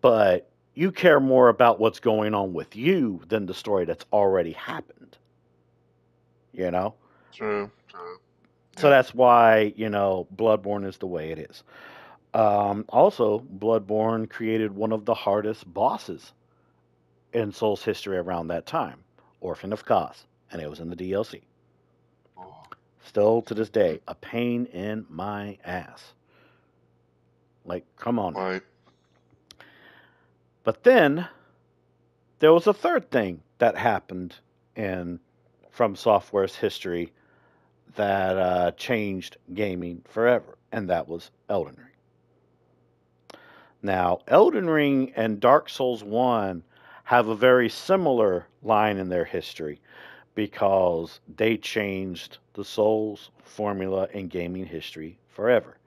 but you care more about what's going on with you than the story that's already happened. You know? True. True. So Yeah. that's why, Bloodborne is the way it is. Also, Bloodborne created one of the hardest bosses in Souls history around that time, Orphan of Kos, and it was in the DLC. Oh. Still to this day, a pain in my ass. Like, come on now. Right. But then there was a third thing that happened in From Software's history that changed gaming forever, and that was Elden Ring. Now, Elden Ring and Dark Souls 1 have a very similar line in their history because they changed the Souls formula in gaming history forever.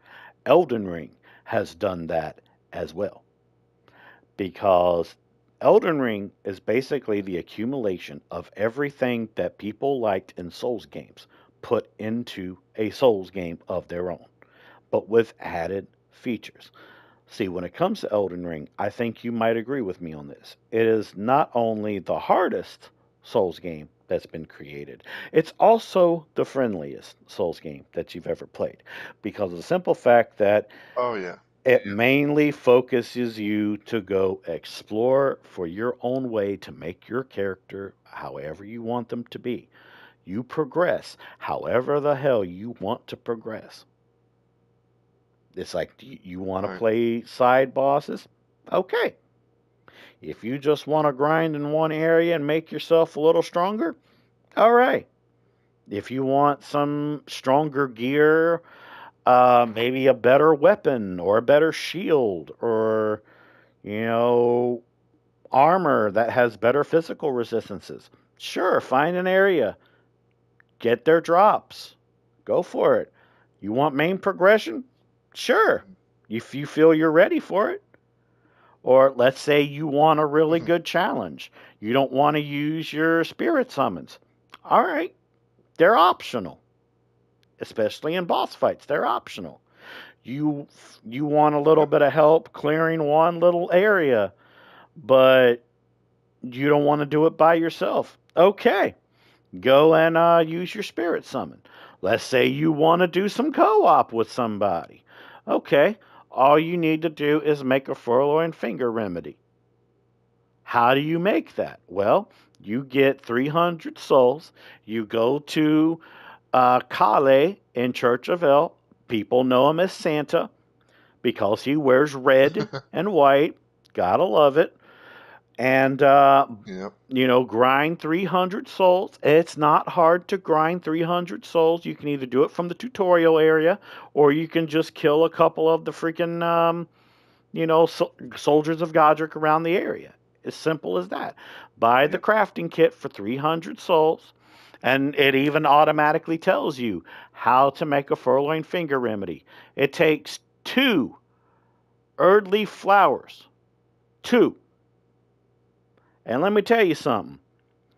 Elden Ring has done that as well because Elden Ring is basically the accumulation of everything that people liked in Souls games put into a Souls game of their own, but with added features. See, when it comes to Elden Ring, I think you might agree with me on this. It is not only the hardest Souls game that's been created, it's also the friendliest Souls game that you've ever played because of the simple fact that Oh yeah. it mainly focuses you to go explore for your own way to make your character however you want them to be. You progress however the hell you want to progress. It's like, do you want to Right. play side bosses? Okay. If you just want to grind in one area and make yourself a little stronger, all right. If you want some stronger gear, maybe a better weapon or a better shield or, you know, armor that has better physical resistances, sure, find an area, get their drops, go for it. You want main progression? Sure, if you feel you're ready for it. Or let's say you want a really good challenge. You don't want to use your spirit summons. All right, they're optional, especially in boss fights. They're optional. You you want a little Yep. bit of help clearing one little area, but you don't want to do it by yourself. Okay, go and use your spirit summon. Let's say you want to do some co-op with somebody. Okay, all you need to do is make a furlough finger remedy. How do you make that? Well, you get 300 souls. You go to Kale in Church of El. People know him as Santa because he wears red and white. Gotta love it. And, Yep. grind 300 souls. It's not hard to grind 300 souls. You can either do it from the tutorial area or you can just kill a couple of the freaking, soldiers of Godric around the area. As simple as that. Buy the Yep. crafting kit for 300 souls, and it even automatically tells you how to make a furlong finger remedy. It takes 2 Erdleaf flowers. 2. And let me tell you something.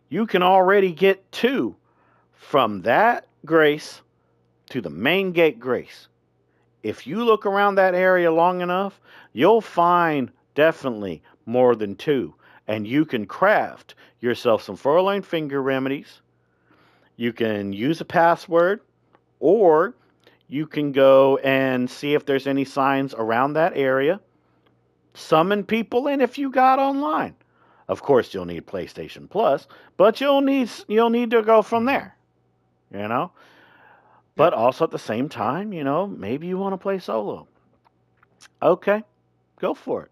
You can already get 2 from that grace to the main gate grace. If you look around that area long enough, you'll find definitely more than 2. And you can craft yourself some furlong finger remedies. You can use a password, or you can go and see if there's any signs around that area. Summon people in if you got online. Of course, you'll need PlayStation Plus, but you'll need to go from there. you know? But also at the same time, maybe you want to play solo. Okay, go for it.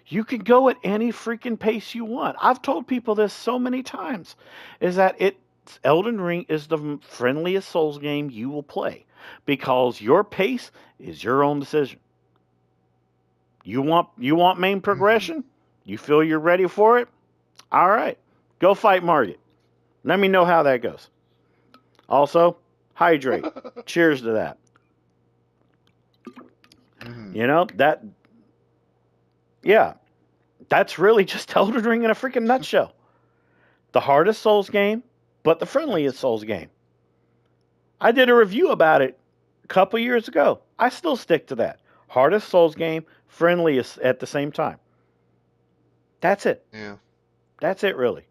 You can go at any freaking pace you want. I've told people this so many times, is that Elden Ring is the friendliest Souls game you will play because your pace is your own decision. You want main progression? You feel you're ready for it? All right. Go fight Margit. Let me know how that goes. Also, hydrate. Cheers to that. That yeah, that's really just Elden Ring in a freaking nutshell. The hardest Souls game, but the friendliest Souls game. I did a review about it a couple years ago. I still stick to that. Hardest Souls game, friendliest at the same time. That's it. Yeah. That's it, really.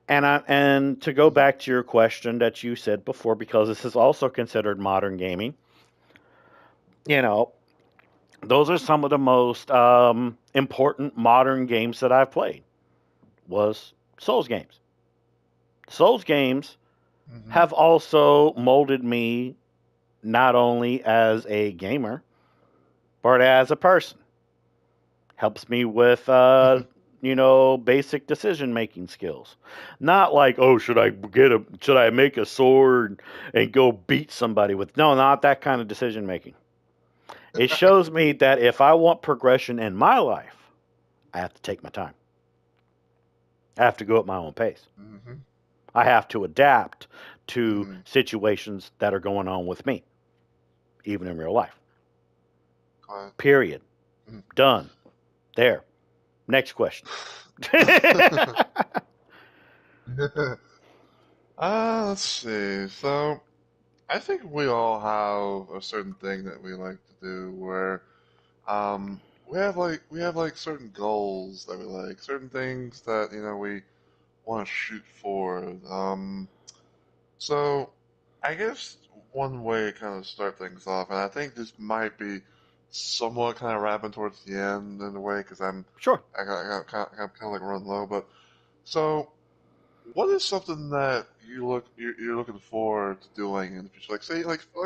And to go back to your question that you said before, because this is also considered modern gaming, those are some of the most important modern games that I've played. Was Souls games. Souls games have also molded me not only as a gamer, but as a person. Helps me with basic decision making skills. Not like, oh, should I make a sword and go beat somebody with? No, not that kind of decision making. It shows me that if I want progression in my life, I have to take my time. I have to go at my own pace. I have to adapt to situations that are going on with me, even in real life. Period. Done. There. Next question. Let's see. So, I think we all have a certain thing that we like to do where we have certain goals that we like, certain things that we want to shoot for. So I guess one way to kind of start things off, and I think this might be somewhat kind of wrapping towards the end in a way because Sure. I got kind of like run low, but so what is something that you're looking forward to doing in the future?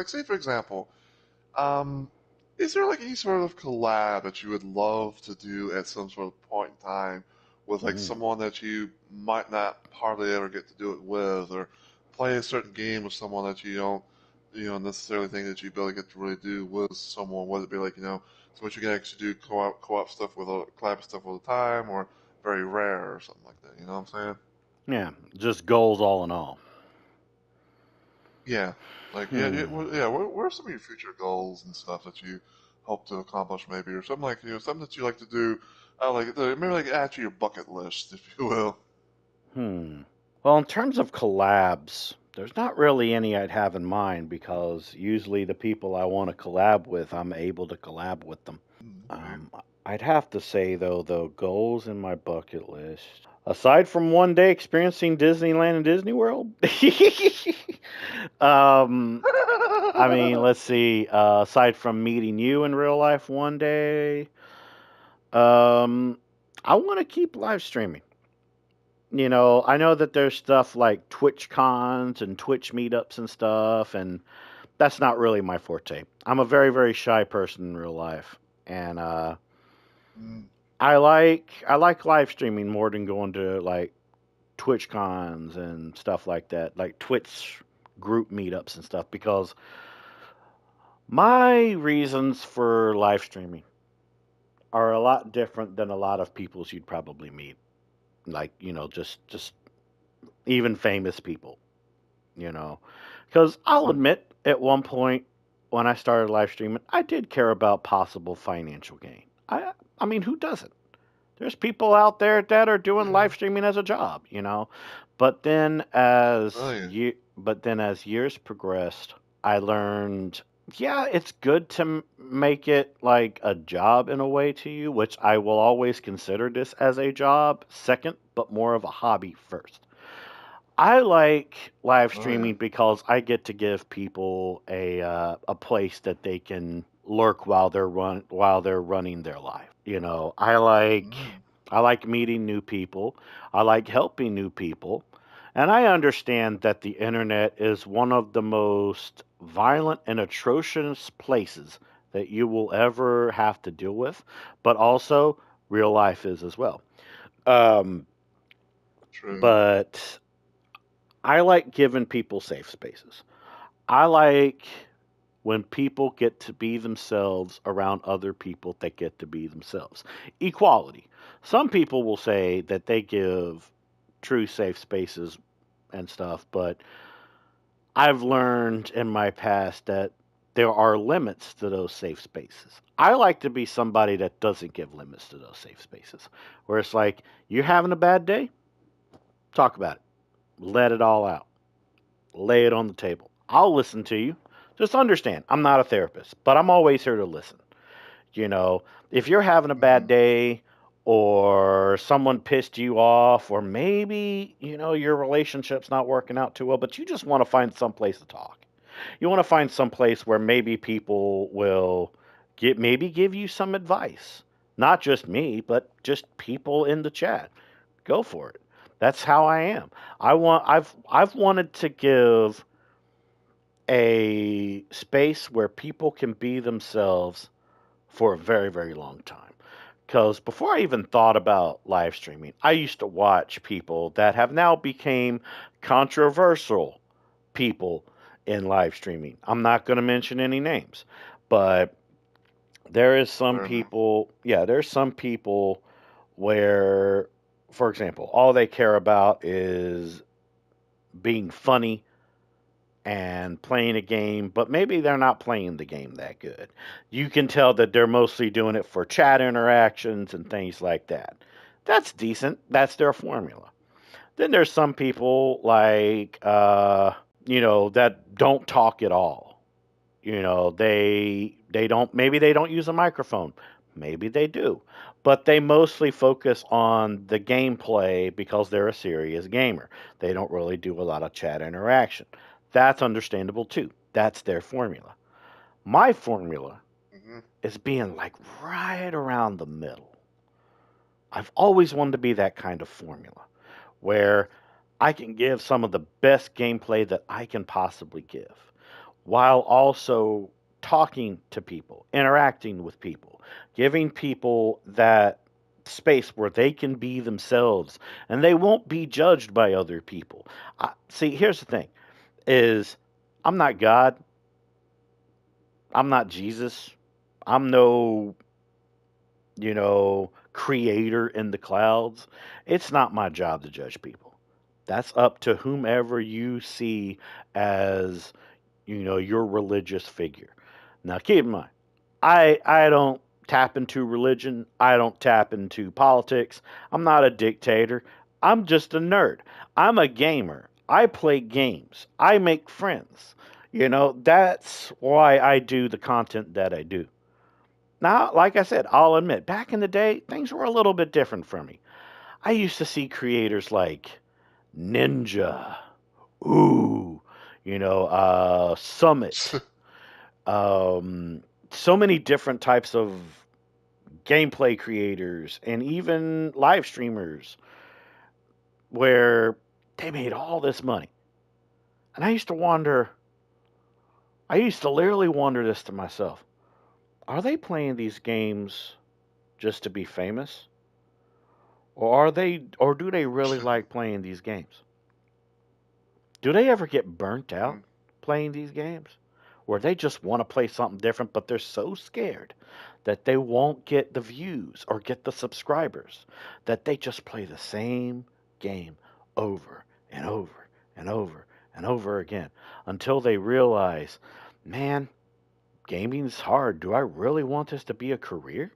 Say for example, um, is there like any sort of collab that you would love to do at some sort of point in time with like someone that you might not hardly ever get to do it with, or play a certain game with someone that you don't necessarily think that you'd be able to get to really do with someone, whether it be like, so what you can actually do co-op stuff with collab stuff all the time, or very rare or something like that. You know what I'm saying? Yeah, just goals all in all. Yeah. What are some of your future goals and stuff that you hope to accomplish, maybe, or something like something that you like to do, maybe like add to your bucket list, if you will. Well, in terms of collabs, there's not really any I'd have in mind because usually the people I want to collab with, I'm able to collab with them. I'd have to say though, goals in my bucket list, aside from one day experiencing Disneyland and Disney World. I mean, let's see. Aside from meeting you in real life one day, I want to keep live streaming. I know that there's stuff like Twitch cons and Twitch meetups and stuff, and that's not really my forte. I'm a very, very shy person in real life, and I like live streaming more than going to like Twitch cons and stuff like that, like Twitch group meetups and stuff, because my reasons for live streaming are a lot different than a lot of people's you'd probably meet. Like, just even famous people, Because I'll admit, at one point when I started live streaming, I did care about possible financial gain. I mean, who doesn't? There's people out there that are doing live streaming as a job, But then as years progressed, I learned, yeah, it's good to make it like a job in a way to you, which I will always consider this as a job second, but more of a hobby first. I like live streaming because I get to give people a place that they can lurk while they're running their life. I like meeting new people. I like helping new people, And I understand that the internet is one of the most violent and atrocious places that you will ever have to deal with, but also real life is as well. Um, True. but I like giving people safe spaces. I like when people get to be themselves around other people that get to be themselves. Equality. Some people will say that they give true safe spaces and stuff, but I've learned in my past that there are limits to those safe spaces. I like to be somebody that doesn't give limits to those safe spaces, where it's like, you're having a bad day? Talk about it. Let it all out. Lay it on the table. I'll listen to you. Just understand, I'm not a therapist, but I'm always here to listen. You know, if you're having a bad Mm-hmm. day or someone pissed you off, or maybe, your relationship's not working out too well, but you just want to find some place to talk. You want to find some place where maybe people will give you some advice. Not just me, but just people in the chat. Go for it. That's how I am. I've wanted to give a space where people can be themselves for a very, very long time. Because before I even thought about live streaming, I used to watch people that have now became controversial people in live streaming. I'm not going to mention any names, but Fair enough. there's some people where, for example, all they care about is being funny and playing a game, but maybe they're not playing the game that good. You can tell that they're mostly doing it for chat interactions and things like that. That's decent. That's their formula. Then there's some people like, that don't talk at all. They don't, maybe they don't use a microphone. Maybe they do. But they mostly focus on the gameplay because they're a serious gamer. They don't really do a lot of chat interaction. That's understandable too. That's their formula. My formula Mm-hmm. is being like right around the middle. I've always wanted to be that kind of formula where I can give some of the best gameplay that I can possibly give, while also talking to people, interacting with people, giving people that space where they can be themselves and they won't be judged by other people. See, here's the thing is I'm not God, I'm not Jesus. I'm no, creator in the clouds. It's not my job to judge people. That's up to whomever you see as, your religious figure. Now, keep in mind, I don't tap into religion. I don't tap into politics. I'm not a dictator. I'm just a nerd. I'm a gamer. I play games. I make friends. That's why I do the content that I do. Now, like I said, I'll admit, back in the day, things were a little bit different for me. I used to see creators like Ninja, Ooh, Summit, um, so many different types of gameplay creators and even live streamers where they made all this money. And I used to literally wonder this to myself. Are they playing these games just to be famous? Or do they really like playing these games? Do they ever get burnt out Mm. playing these games? Where they just want to play something different, but they're so scared that they won't get the views or get the subscribers that they just play the same game over and over and over and over again until they realize, man, gaming's hard. Do I really want this to be a career?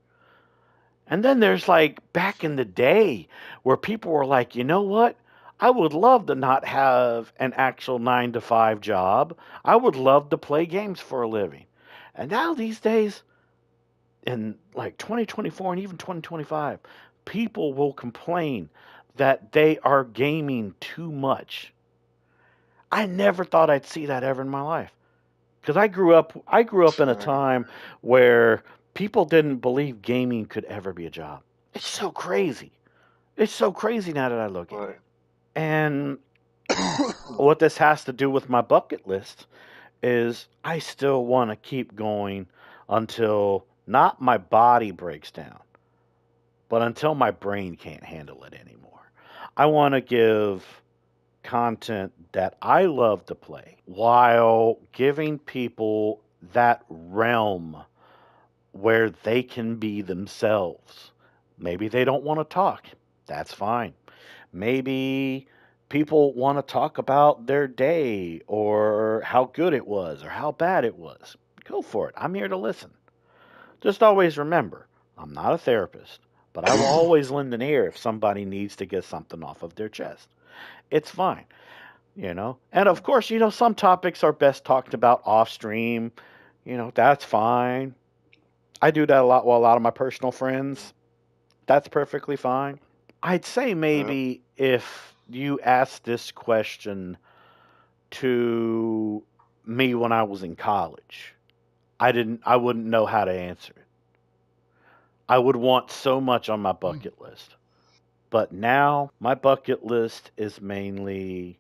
And then there's like back in the day where people were like, you know what? I would love to not have an actual 9 to 5 job. I would love to play games for a living. And now these days, in like 2024 and even 2025, people will complain that they are gaming too much. I never thought I'd see that ever in my life. Because I grew up in a time where people didn't believe gaming could ever be a job. It's so crazy. It's so crazy now that I look at it. Right. And What this has to do with my bucket list is I still want to keep going until not my body breaks down, but until my brain can't handle it anymore. I want to give content that I love to play while giving people that realm where they can be themselves. Maybe they don't want to talk. That's fine. Maybe people want to talk about their day or how good it was or how bad it was. Go for it. I'm here to listen. Just always remember, I'm not a therapist, but I will always lend an ear if somebody needs to get something off of their chest. It's fine, you know. And of course, you know, some topics are best talked about off stream. You know, that's fine. I do that a lot with a lot of my personal friends. That's perfectly fine. I'd say Yeah. maybe if you asked this question to me when I was in college, I wouldn't know how to answer it. I would want so much on my bucket list. But now my bucket list is mainly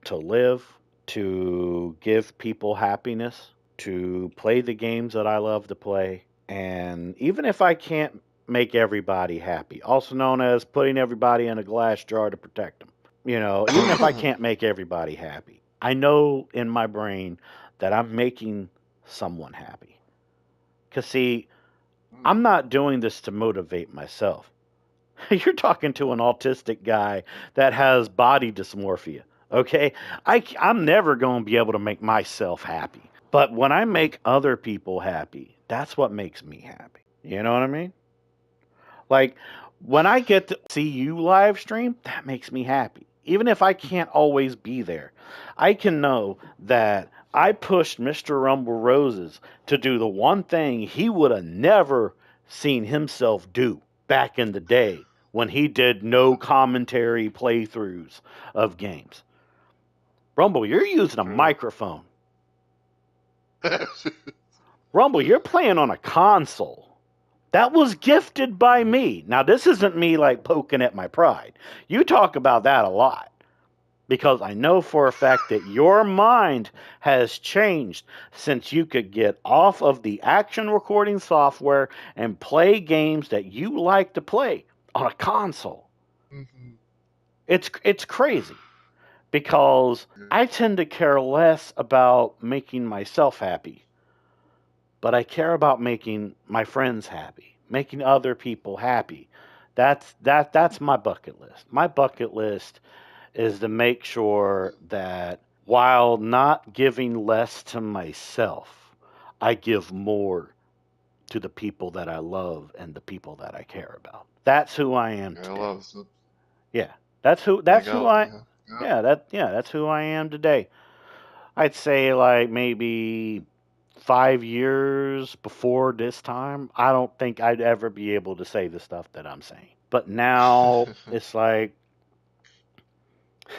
to live, to give people happiness, to play the games that I love to play, and even if I can't make everybody happy, also known as putting everybody in a glass jar to protect them. You know, even if I can't make everybody happy, I know in my brain that I'm making someone happy. Because, see, I'm not doing this to motivate myself. You're talking to an autistic guy that has body dysmorphia, okay? I'm never going to be able to make myself happy. But when I make other people happy, that's what makes me happy. You know what I mean? Like, when I get to see you live stream, that makes me happy. Even if I can't always be there, I can know that I pushed MrRumbleRoses to do the one thing he would have never seen himself do back in the day when he did no commentary playthroughs of games. Rumble, you're using a True. microphone. Rumble, you're playing on a console. That was gifted by me. Now, this isn't me like poking at my pride. You talk about that a lot because I know for a fact that your mind has changed since you could get off of the action recording software and play games that you like to play on a console. Mhm. It's crazy because I tend to care less about making myself happy, but I care about making my friends happy, making other people happy. That's my bucket list. My bucket list is to make sure that while not giving less to myself, I give more to the people that I love and the people that I care about. That's who I am I today. love it. Yeah. I That's who got I yeah. yeah, that's who I am today. I'd say like maybe 5 years before this time, I don't think I'd ever be able to say the stuff that I'm saying. But now it's like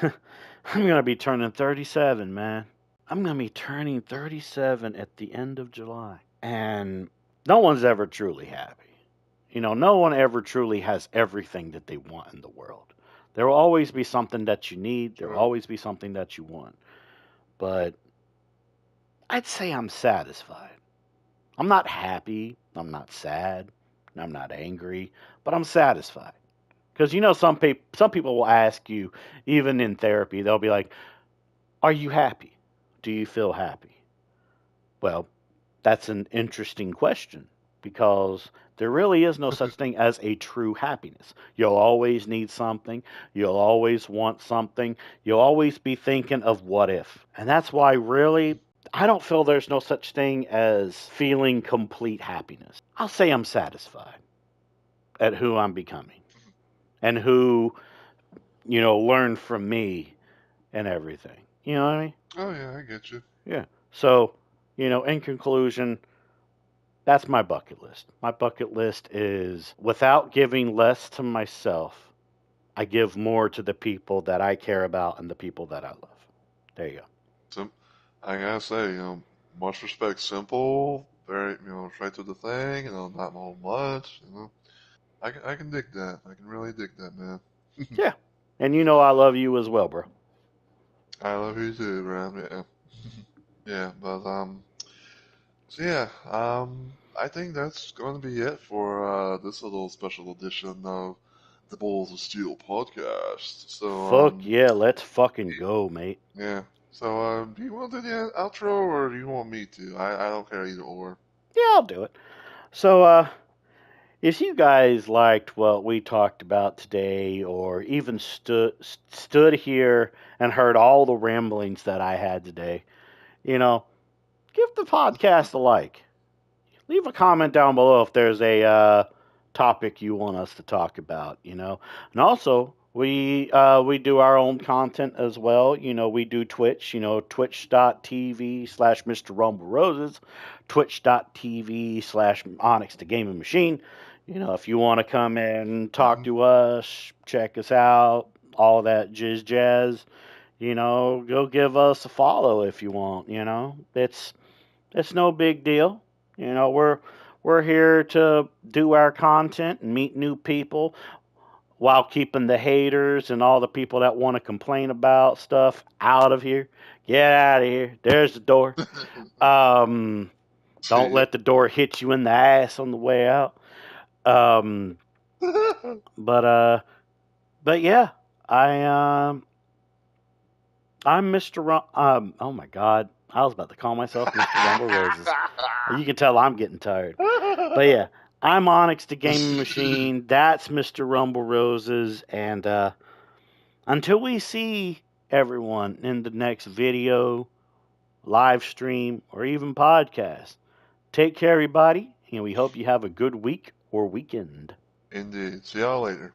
I'm gonna be turning 37, man. I'm gonna be turning 37 at the end of July, and no one's ever truly happy. You know, no one ever truly has everything that they want in the world. There will always be something that you need. There will True. always be something that you want. But I'd say I'm satisfied. I'm not happy. I'm not sad. I'm not angry, but I'm satisfied. Because you know, some people will ask you, even in therapy, they'll be like, "Are you happy? Do you feel happy?" Well, that's an interesting question because there really is no such thing as a true happiness. You'll always need something. You'll always want something. You'll always be thinking of what if. And that's why, really, I don't feel there's no such thing as feeling complete happiness. I'll say I'm satisfied at who I'm becoming and who, you know, learned from me and everything. You know what I mean? Oh yeah, I get you. Yeah. So, you know, in conclusion, that's my bucket list. My bucket list is without giving less to myself, I give more to the people that I care about and the people that I love. There you go. Sim I gotta say, much respect. Simple, very, straight to the thing. Not a whole much. I can dig that. I can really dig that, man. Yeah. And you know I love you as well, bro. I love you too, Ram. Yeah, yeah. But so yeah, I think that's going to be it for this little special edition of the Balls of Steel podcast. So Fuck yeah, let's fucking go, mate. yeah. So do you want to do the outro or do you want me to? I don't care either or. Yeah, I'll do it. So, if you guys liked what we talked about today, or even stood here and heard all the ramblings that I had today, you know, give the podcast a like. Leave a comment down below if there's a topic you want us to talk about. And also we do our own content as well. We do Twitch. Twitch.tv/ MrRumbleRoses, Twitch.tv/ OnyxTheGamingMachine. If you want to come in, talk to us, check us out, all that jazz. Go give us a follow if you want. It's no big deal. We're here to do our content and meet new people while keeping the haters and all the people that want to complain about stuff out of here. Get out of here. There's the door. Don't let the door hit you in the ass on the way out. But yeah, I'm Mr. Oh my God, I was about to call myself Mr. Rumble Roses. You can tell I'm getting tired. But yeah, I'm Onyx the Gaming Machine. That's Mr. Rumble Roses. And until we see everyone in the next video, live stream, or even podcast, take care, everybody. And we hope you have a good week or weekend. Indeed. See y'all later.